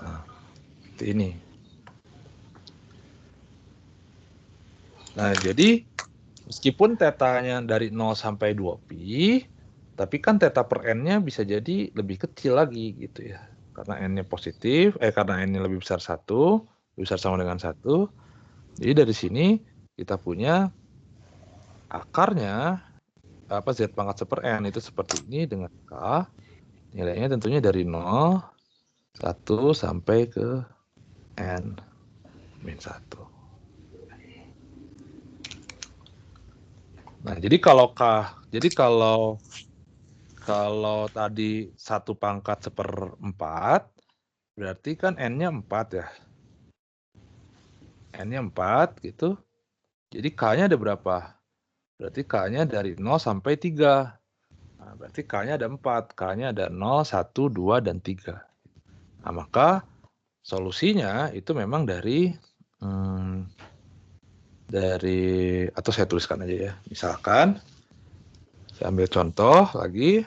Nah, seperti ini. Nah, jadi meskipun tetanya dari 0 sampai 2pi, tapi kan theta per N-nya bisa jadi lebih kecil lagi gitu ya. Karena N-nya positif, karena N-nya lebih besar 1, lebih besar sama dengan 1. Jadi dari sini kita punya akarnya, Z pangkat 1/n itu seperti ini dengan K. Nilainya tentunya dari 0, 1 sampai ke N min 1. Nah, jadi kalau tadi 1 pangkat 1/4, berarti kan N-nya 4 ya. N-nya 4 gitu. Jadi K-nya ada berapa? Berarti K-nya dari 0 sampai 3. Nah, berarti K-nya ada 4. K-nya ada 0, 1, 2, dan 3. Nah, maka solusinya itu memang dari atau saya tuliskan aja ya. Misalkan saya ambil contoh lagi,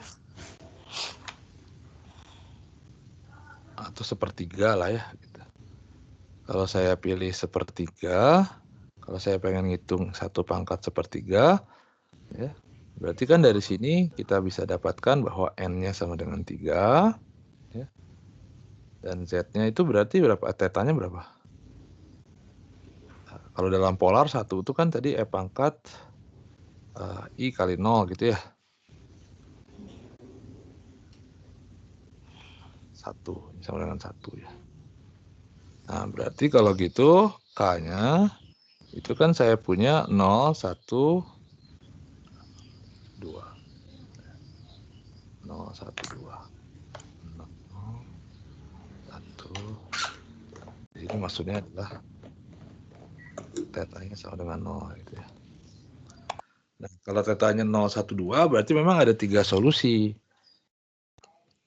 atau sepertiga lah ya. Gitu. Kalau saya pilih sepertiga, kalau saya pengen ngitung 1 pangkat sepertiga, ya, berarti kan dari sini kita bisa dapatkan bahwa N-nya sama dengan 3, ya, dan Z-nya itu berarti berapa? Theta-nya berapa? Kalau dalam polar 1 itu kan tadi E pangkat I kali 0 gitu ya. 1, sama dengan 1 ya. Nah, berarti kalau gitu K-nya itu kan saya punya 0, 1, 2. 0, 1, 2. 0, 1. Ini maksudnya adalah tetanya sama dengan 0 gitu ya. Nah, kalau tetanya 0, 1, 2 berarti memang ada 3 solusi.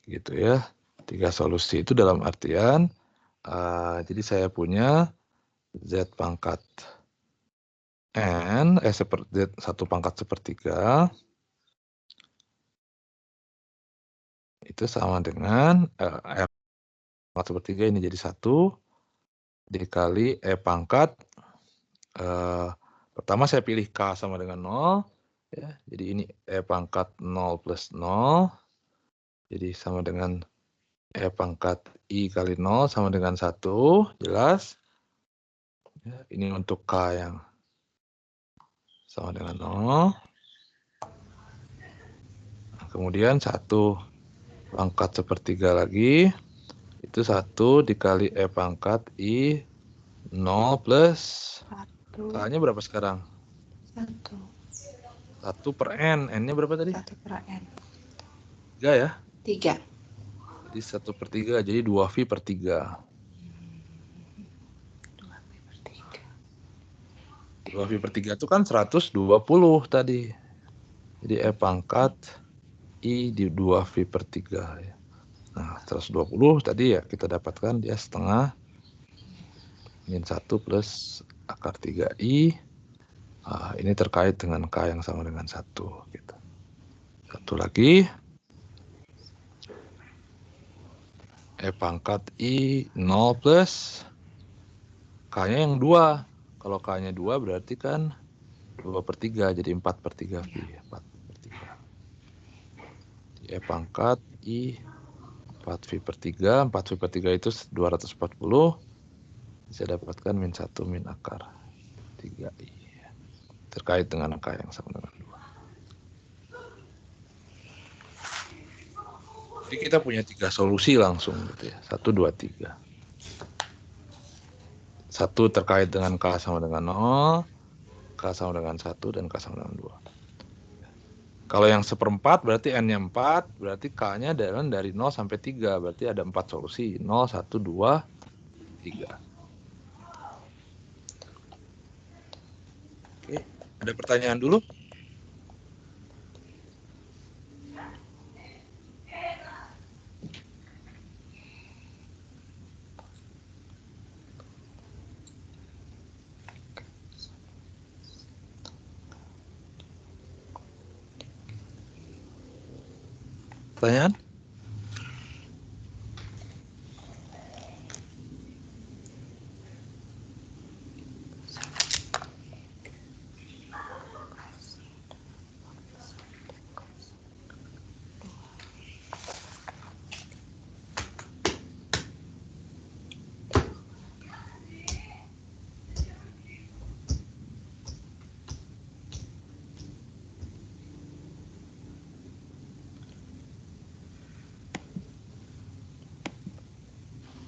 Gitu ya. 3 solusi itu dalam artian jadi saya punya Z pangkat N, Z 1 pangkat sepertiga itu sama dengan R pangkat sepertiga ini jadi 1 dikali E pangkat pertama saya pilih K sama dengan 0 ya, jadi ini E pangkat 0 plus 0 jadi sama dengan E pangkat I kali 0 sama dengan 1 jelas ya, ini untuk K yang sama dengan 0. Kemudian 1 pangkat sepertiga lagi itu 1 dikali E pangkat I 0 plus 1. K-nya berapa sekarang? 1. 1 per N. N-nya berapa tadi? 1 per N. 3 ya? 3. Jadi 1 per 3, jadi 2V per 3. 2V per 3. 2V per 3 itu kan 120 tadi. Jadi E pangkat I di 2V per 3 ya. Nah, 120 tadi ya kita dapatkan dia setengah min 1 plus akar 3I. Ini terkait dengan K yang sama dengan 1. Gitu. Satu lagi. E pangkat I 0 plus K-nya yang 2. Kalau K-nya 2 berarti kan 2 per 3, jadi 4 per 3 V. 4 per 3. E pangkat I 4V per 3. 4V per 3 itu 240. Bisa dapatkan min 1 min akar 3I. Terkait dengan K yang sama dengan 2. Jadi kita punya 3 solusi langsung gitu ya. 1, 2, 3. 1 terkait dengan K sama dengan 0, K sama dengan 1, dan K sama dengan 2. Kalau yang seperempat berarti N-nya 4, berarti K-nya adalah dari 0 sampai 3, berarti ada 4 solusi, 0, 1, 2, 3. Oke, ada pertanyaan dulu? Pertanyaan?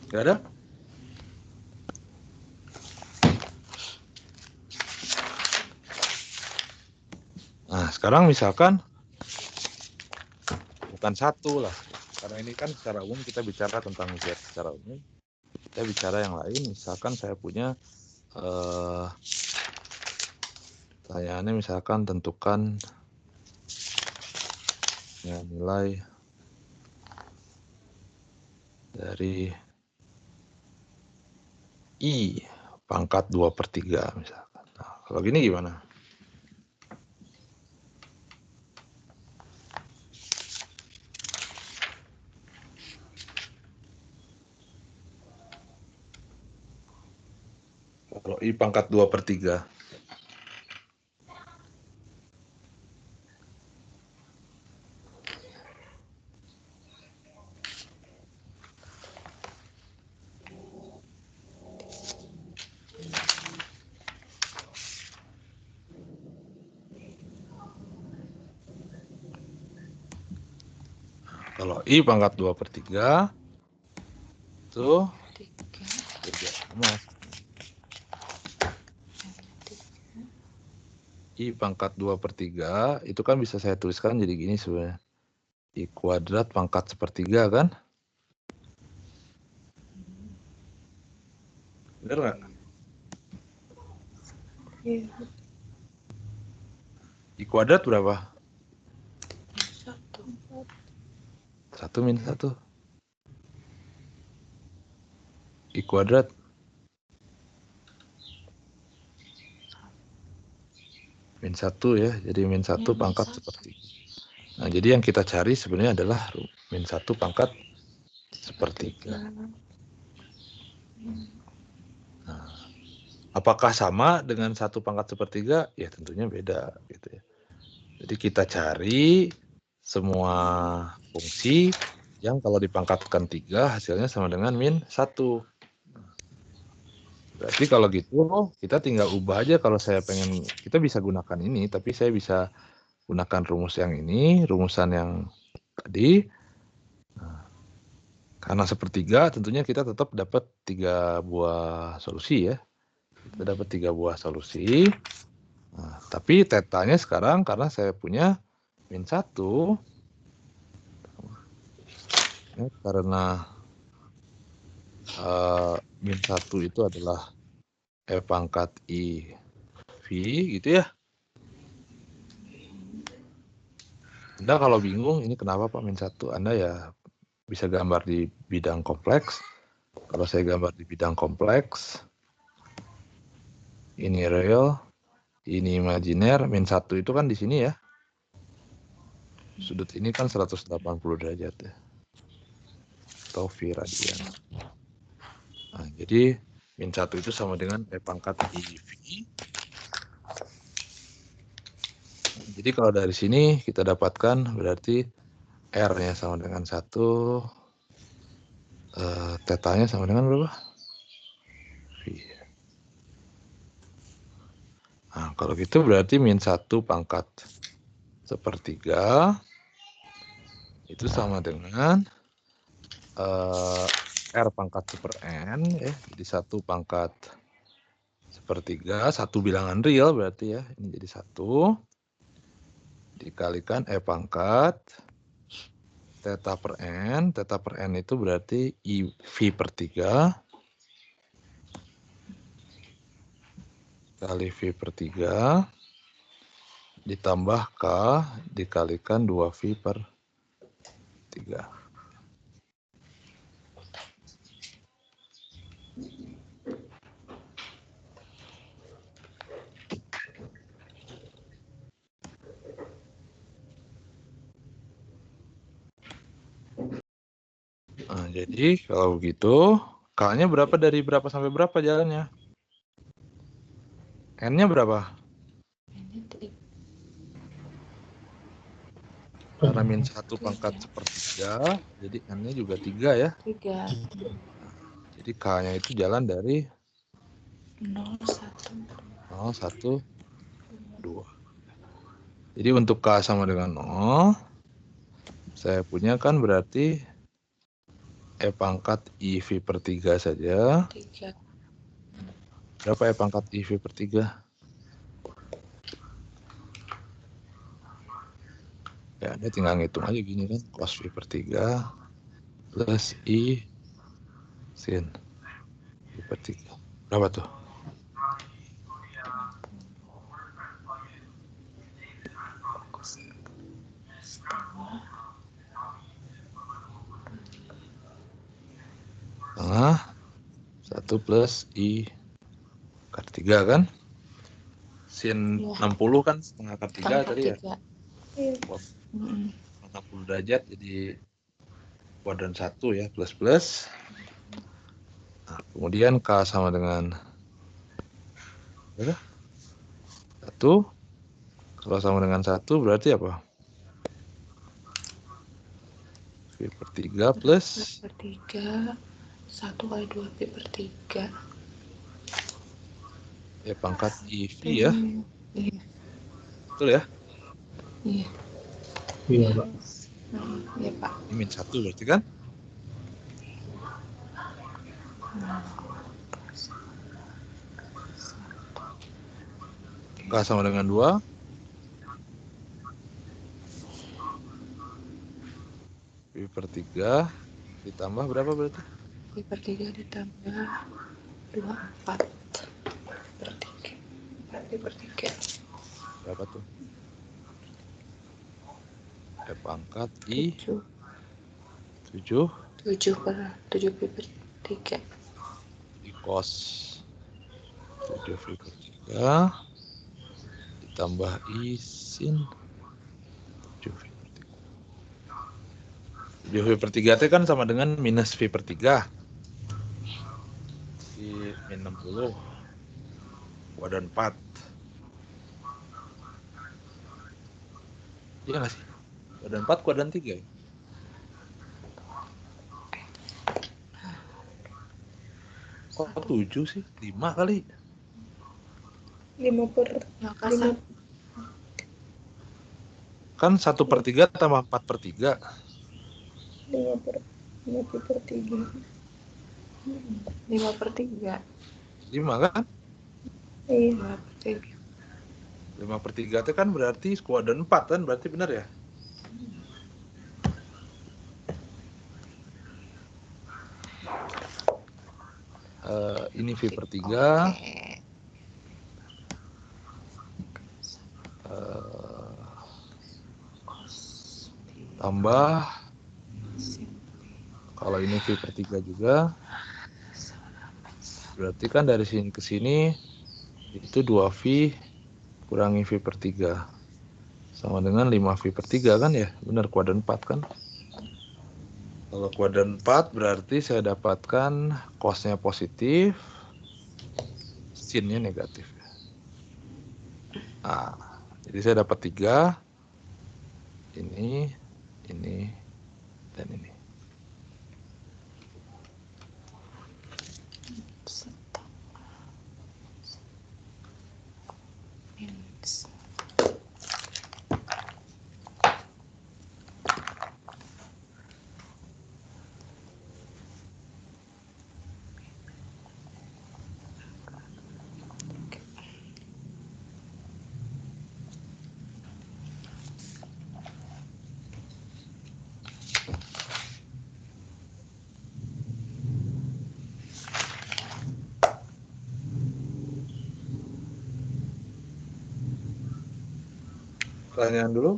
Gak ada? Nah, sekarang misalkan bukan satu lah. Karena ini kan secara umum kita bicara tentang Z secara umum. Kita bicara yang lain, misalkan saya punya pertanyaannya misalkan tentukan ya, nilai dari I pangkat 2/3 misalkan. Nah, kalau gini gimana? Kalau I pangkat 2/3. Kalau I pangkat 2/3 itu sama. I pangkat 2/3 itu kan bisa saya tuliskan jadi gini sebenarnya. I kuadrat pangkat 1/3 kan? Bener nggak? Iya. I kuadrat berapa? 1. 1 min 1. I kuadrat. Min 1 ya, jadi min 1 pangkat 1/3. Nah, jadi yang kita cari sebenarnya adalah min 1 pangkat 1/3. Nah, apakah sama dengan 1 pangkat 1/3? Ya tentunya beda gitu ya. Jadi kita cari semua fungsi yang kalau dipangkatkan 3 hasilnya sama dengan min 1. Berarti kalau gitu kita tinggal ubah aja. Kalau saya pengen, kita bisa gunakan ini, tapi saya bisa gunakan rumus yang ini, rumusan yang tadi. Nah, karena 1/3 tentunya kita tetap dapat 3 buah solusi ya. Kita dapat 3 buah solusi. Nah, tapi tetanya sekarang karena saya punya min 1, ya, karena min 1 itu adalah E pangkat I V gitu ya. Anda kalau bingung ini kenapa Pak min 1, Anda ya bisa gambar di bidang kompleks. Kalau saya gambar di bidang kompleks, ini real, ini imajiner, min 1 itu kan di sini ya. Sudut ini kan 180 derajat ya. Atau V radian. Nah, jadi min 1 itu sama dengan E pangkat IV. Jadi kalau dari sini kita dapatkan berarti R-nya sama dengan 1, tetanya sama dengan berapa? V. Nah, kalau gitu berarti min 1 pangkat 1/3 itu sama dengan R pangkat 1/n ya. Jadi 1 pangkat 1/3, 1 bilangan real berarti ya. Ini jadi 1. dikalikan E pangkat theta per N. Theta per N itu berarti IV per 3 kali V per 3 ditambah K dikalikan 2V per 3. Nah, jadi kalau begitu, K-nya berapa dari berapa sampai berapa jalannya? N-nya berapa? Ini 3. Karena min 1 pangkat sepertiga, jadi N-nya juga 3 ya. 3. Jadi K-nya itu jalan dari 0, 1. 0, 1, 2. Jadi untuk K sama dengan 0, saya punya kan berarti E pangkat IV per 3 saja. 3. Berapa E pangkat IV per 3? Ya, Anda tinggal ngitung aja gini kan. Cos V per 3 plus I sin V per 3. Berapa tuh? Setengah 1 plus I akar 3 kan? Sin Ya. 60 kan setengah akar 3 tadi ya? 3. Iya. 60 derajat jadi kuadran 1 ya, plus. Nah, kemudian K sama dengan berapa? 1. Kalau sama dengan 1 berarti apa? V per 3 plus Per 3. 1 kali 2 pi per 3. E pangkat IV ya. Iya. Betul ya? Iya. Iya, Pak. Iya, Pak. Ini min 1 berarti kan? K sama dengan 2. V per 3 ditambah berapa berarti? Pi per 3 ditambah 2, 4 per 3. 4 pi per 3. Berapa tuh? E pangkat I 7. 7 7 pi per 3. I cos 7 V per 3 ditambah I sin 7 V per 3. 7 V per 3 itu kan sama dengan minus V per 3. Di min 60. Kuadran 4. Iya nggak sih? Kuadran 4, kuadran 3 ya? Kok 7 sih? 5 kali. 5 per Maka 5 Kan 1 per 3 tambah 4 per 3. 5 per 5 pi per 3. 5 per 3. 5 kan? Iya. 5 per 3. 5 per 3 itu kan berarti kuadran 4 kan? Berarti benar ya? Ini V per 3. Oke. Tambah. Kalau ini V per 3 juga. Berarti kan dari sini ke sini itu 2V kurangi V per 3. Sama dengan 5V per 3 kan ya? Benar, kuadran 4 kan? Kalau kuadran 4 berarti saya dapatkan cosnya positif, sinnya negatif. Nah, jadi saya dapat 3. Ini, dan ini. pertanyaan dulu.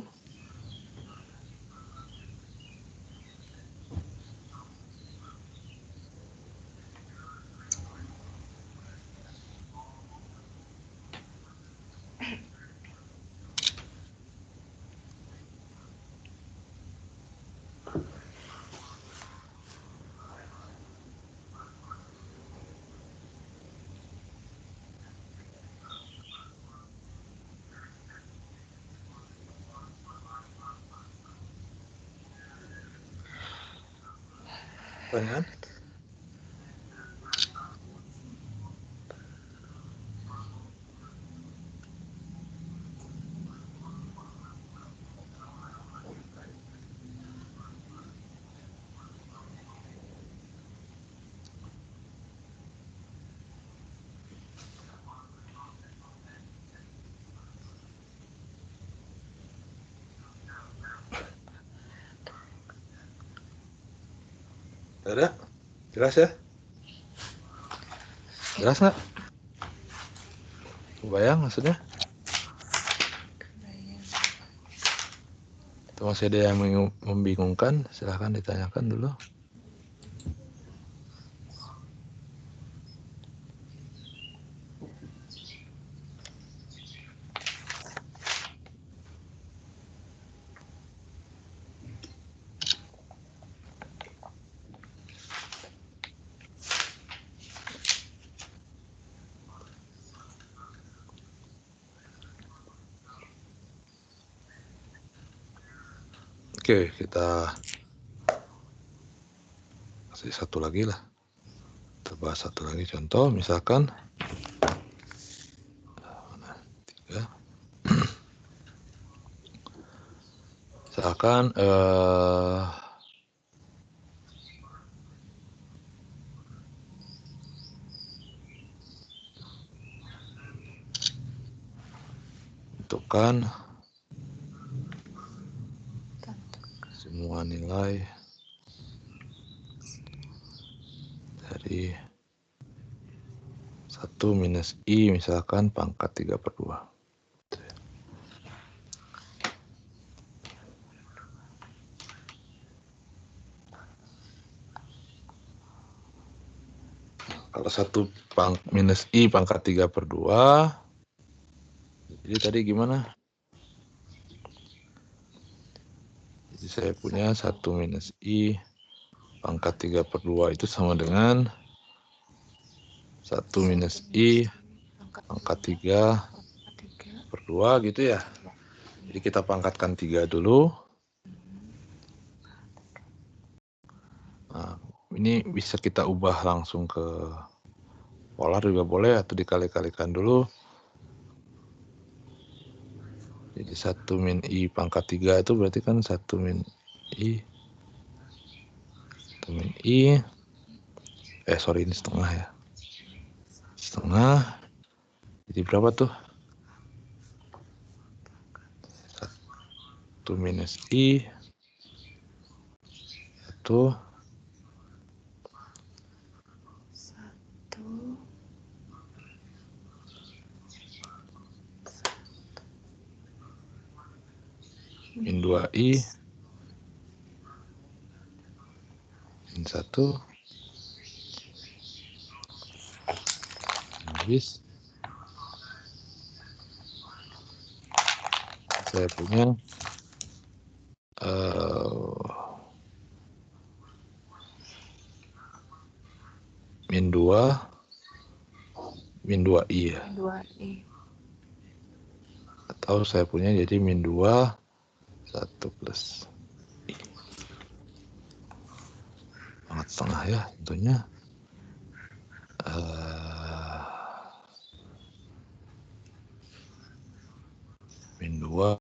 Pertanyaan? Ada? Jelas ya? Jelas nggak? Kebayang maksudnya? Kebayang. Atau masih ada yang membingungkan? Silahkan ditanyakan dulu. Oke, kita kasih satu lagi lah. Kita bahas satu lagi contoh, misalkan 3. Misalkan tentukan semua nilai dari 1 minus I misalkan pangkat 3/2. Kalau 1 minus I pangkat 3/2, jadi tadi gimana? Jadi saya punya 1 minus I pangkat 3/2 itu sama dengan 1 minus I pangkat 3/2 gitu ya. Jadi kita pangkatkan 3 dulu. Nah, ini bisa kita ubah langsung ke polar juga boleh atau dikali-kalikan dulu. Jadi 1 min I pangkat 3 itu berarti kan 1 min I. 1 min I. Sorry, ini setengah ya. Setengah. Jadi berapa tuh? 1 minus I. 1. 1 min 2I min 1 habis saya punya min 2I ya. 2i. Atau saya punya jadi min 2 1 plus I. Sangat setengah ya tentunya. Min 2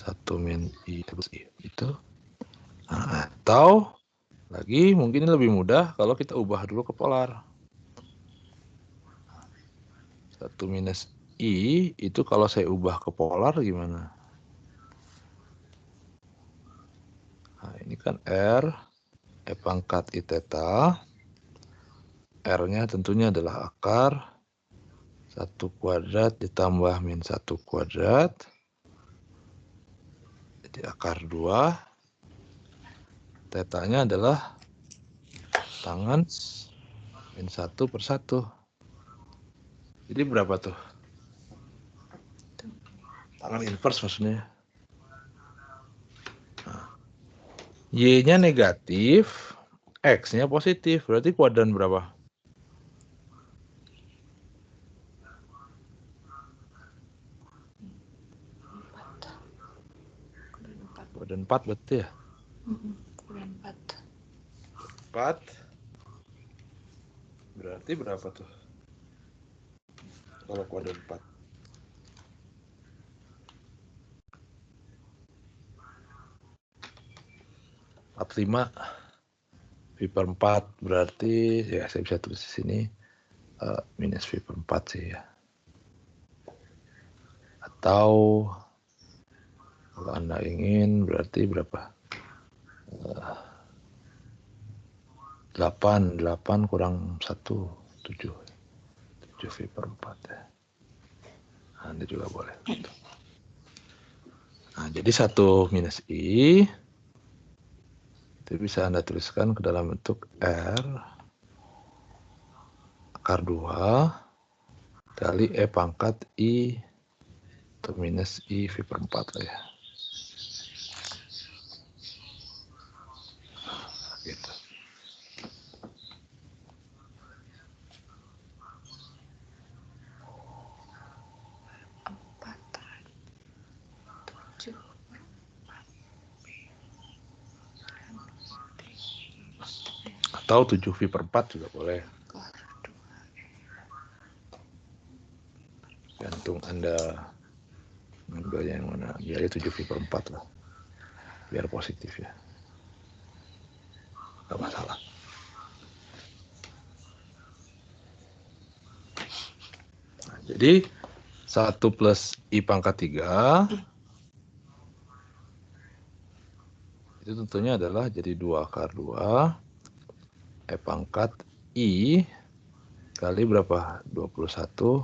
1 min I plus I itu. Nah, atau lagi mungkin lebih mudah kalau kita ubah dulu ke polar. 1 minus I itu kalau saya ubah ke polar gimana? Nah, ini kan R, E pangkat I theta. R-nya tentunya adalah akar 1 kuadrat ditambah min 1 kuadrat. Jadi akar 2. Tetanya adalah tangan min 1 per 1. Jadi berapa tuh? Tangan inverse maksudnya. Nah, Y-nya negatif, X-nya positif. Berarti kuadran berapa? Kuadran 4 berarti ya? Kuadran 4. 4. Berarti berapa tuh? Kalau kuadran 4. 45 V per 4 berarti ya saya bisa tulis di sini minus V per 4 sih ya. Atau kalau Anda ingin berarti berapa? 8 kurang 1, 7 V per 4 ya. Anda juga boleh. Nah, jadi 1 minus I itu bisa Anda tuliskan ke dalam bentuk R akar 2 kali E pangkat I atau minus I V per 4 lah ya. Gitu. Atau 7 V per 4 juga boleh. Gantung Anda mengambilnya yang mana. Biar 7 V per 4 lah. Biar positif ya. Gak masalah. Nah, jadi 1 plus I pangkat 3 itu tentunya adalah jadi 2 akar 2 E pangkat I kali berapa? 21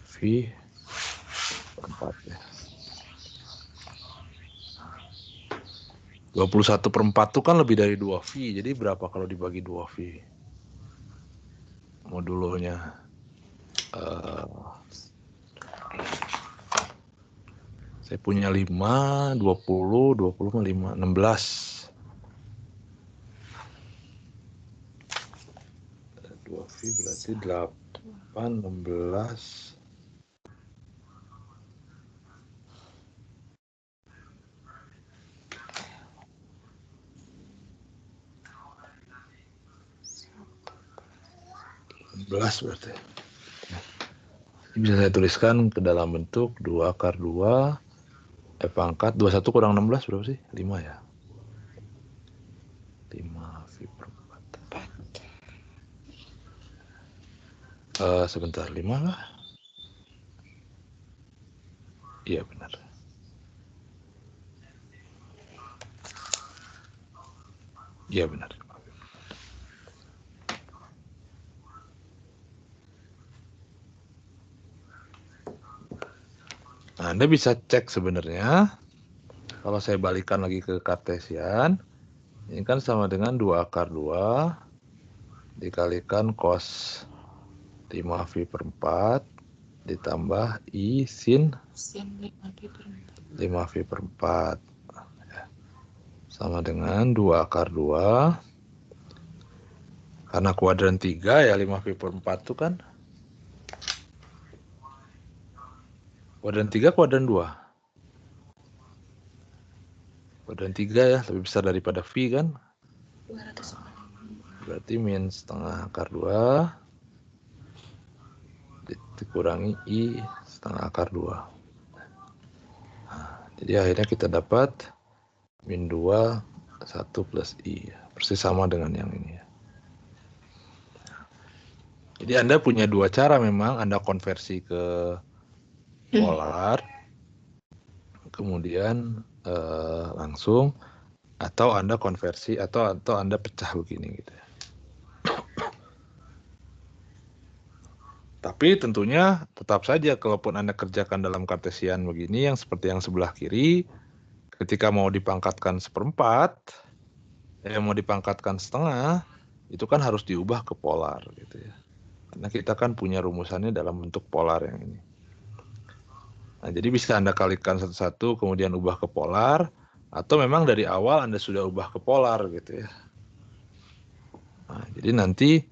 V per 4 ya. 21 per 4 itu kan lebih dari 2 V. Jadi berapa kalau dibagi 2 V? Modulurnya. Saya punya 5, 20, 5, 16. 2 V berarti 8, 16. Berarti. Ini bisa saya tuliskan ke dalam bentuk 2 akar 2 E pangkat 21 kurang 16 berapa sih? 5 ya. 5 V per 4. Sebentar, 5 kah? Iya benar. Iya benar. Nah, Anda bisa cek sebenarnya kalau saya balikan lagi ke kartesian, ini kan sama dengan 2 akar 2 dikalikan cos 5 V per 4 ditambah I sin 5 V per 4 sama dengan 2 akar 2 karena kuadran 3 ya 5 V per 4 itu kan kuadran 3 kuadran 2 kuadran 3 ya lebih besar daripada V kan 245 berarti min setengah akar 2 dikurangi I setengah akar 2. Nah, jadi akhirnya kita dapat min 2 1 plus I persis sama dengan yang ini ya. Jadi Anda punya dua cara memang, Anda konversi ke polar kemudian langsung atau Anda konversi atau Anda pecah begini gitu ya. Tapi tentunya tetap saja kalaupun Anda kerjakan dalam kartesian begini yang seperti yang sebelah kiri, ketika mau dipangkatkan seperempat, mau dipangkatkan setengah, itu kan harus diubah ke polar gitu ya. Karena kita kan punya rumusannya dalam bentuk polar yang ini. Nah, jadi bisa Anda kalikan satu-satu kemudian ubah ke polar, atau memang dari awal Anda sudah ubah ke polar gitu ya. Nah, jadi nanti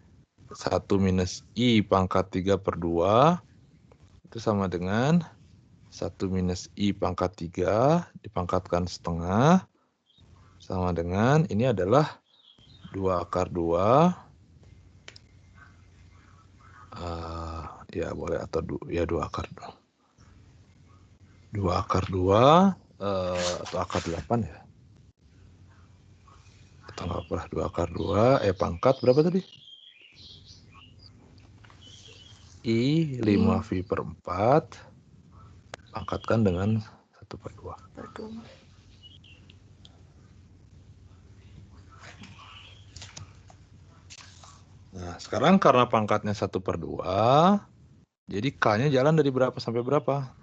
1 minus I pangkat 3/2 itu sama dengan 1 minus I pangkat 3 dipangkatkan setengah sama dengan ini adalah 2/2 ya boleh atau 2/2 atau akar 8 ya atau nggak apa 2/2 pangkat berapa tadi I 5V/4 pangkatkan dengan 1/2. Nah, sekarang karena pangkatnya 1/2, jadi K-nya jalan dari berapa sampai berapa?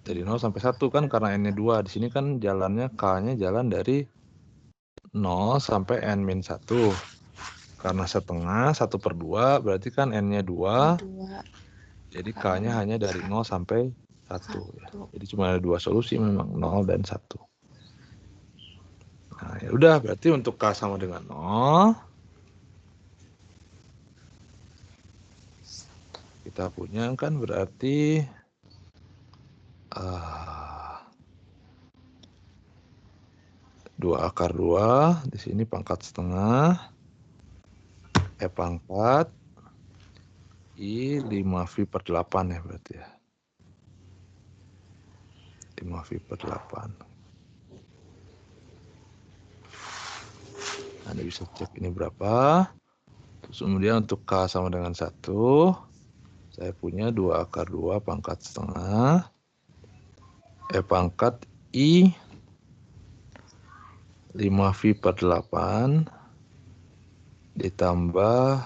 Dari 0 sampai 1 kan karena N-nya 2. Di sini kan jalannya K-nya jalan dari 0 sampai N-1. Karena setengah 1/2 berarti kan N-nya 2. Jadi K-nya hanya dari 0 sampai 1. Ya. Jadi cuma ada 2 solusi memang 0 dan 1. Nah, ya udah berarti untuk K sama dengan 0 kita punya kan berarti 2/2 di sini pangkat setengah pangkat I 5V/8 ya berarti ya 5V/8. Anda bisa cek ini berapa. Terus kemudian untuk K sama dengan 1 saya punya 2/2 pangkat setengah pangkat I 5V/8 ditambah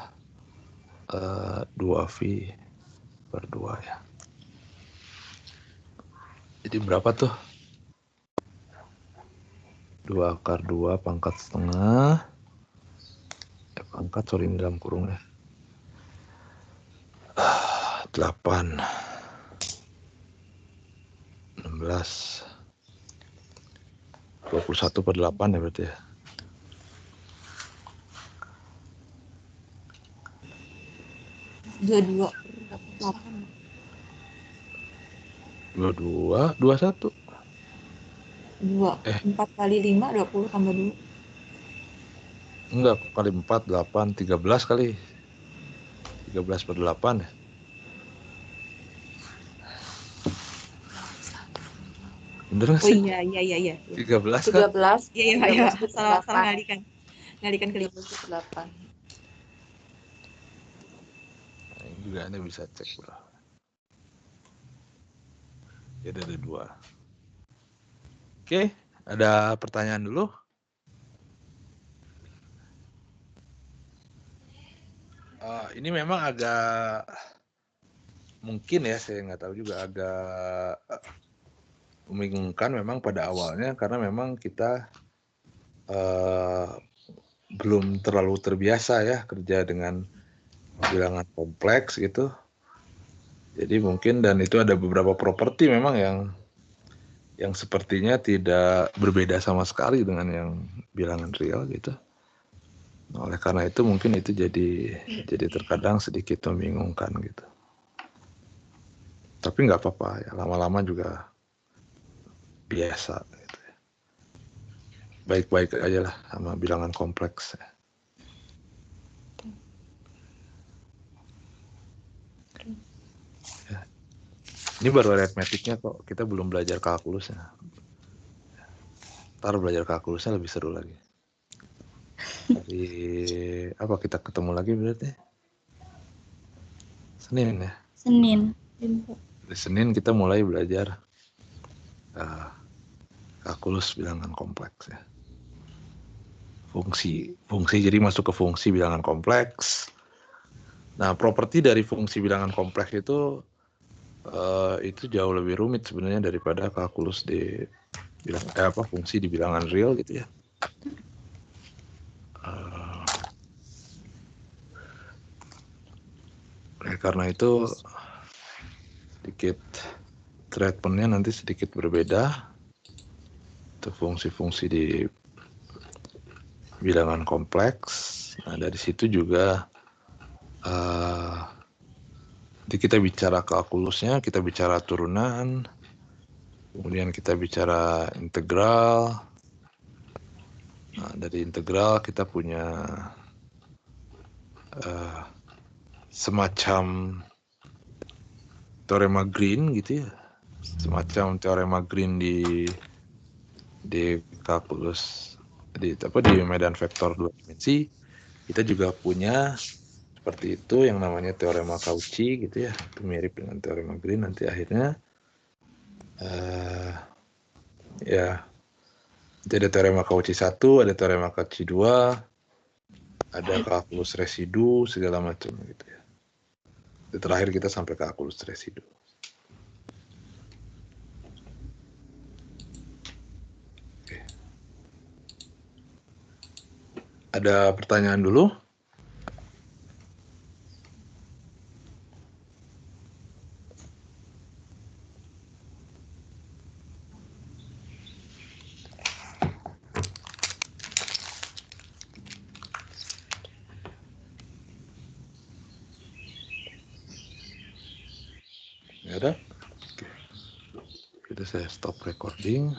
2V/2 ya. Jadi berapa tuh? 2/2 pangkat setengah pangkat ini dalam kurung ya. 8 16 21/8 ya berarti ya. Dua 21 4 kali 5 20 tambah 2. Enggak, kali 4 8 13 kali 13/8 ya. Bener nggak Oh sih? iya 13 kan? 13. Iya salah ngalikan ke 5. 8. Nah, ini juga Anda bisa cek bro. Ya ada 2. Oke, ada pertanyaan dulu? Ini memang agak mungkin ya, saya nggak tahu juga agak membingungkan memang pada awalnya karena memang kita belum terlalu terbiasa ya kerja dengan bilangan kompleks gitu. Jadi mungkin dan itu ada beberapa properti memang yang sepertinya tidak berbeda sama sekali dengan yang bilangan real gitu. Oleh karena itu mungkin itu jadi terkadang sedikit membingungkan gitu. Tapi nggak apa-apa ya, lama-lama juga biasa gitu ya. Baik-baik aja lah sama bilangan kompleks ya. Ya. Ini baru aritmetiknya kok, kita belum belajar kalkulusnya. Ntar belajar kalkulusnya lebih seru lagi. Jadi apa kita ketemu lagi berarti? Senin ya? Senin. Di Senin kita mulai belajar kalkulus bilangan kompleks ya. fungsi jadi masuk ke fungsi bilangan kompleks. Nah, properti dari fungsi bilangan kompleks itu jauh lebih rumit sebenarnya daripada kalkulus di fungsi di bilangan real gitu ya. Karena itu sedikit treatmentnya nanti sedikit berbeda. Itu fungsi-fungsi di bilangan kompleks. Nah, dari situ juga kita bicara kalkulusnya, kita bicara turunan, kemudian kita bicara integral. Nah, dari integral kita punya semacam teorema Green gitu ya, semacam teorema Green di kalkulus di medan vektor dua dimensi. Kita juga punya seperti itu yang namanya teorema Cauchy gitu ya, itu mirip dengan teorema Green. Nanti akhirnya jadi ada teorema Cauchy 1, ada teorema Cauchy 2, ada kalkulus residu segala macam gitu ya. Terakhir kita sampai kalkulus residu. Oke. Ada pertanyaan dulu? Ada? Oke. Kita saya stop recording.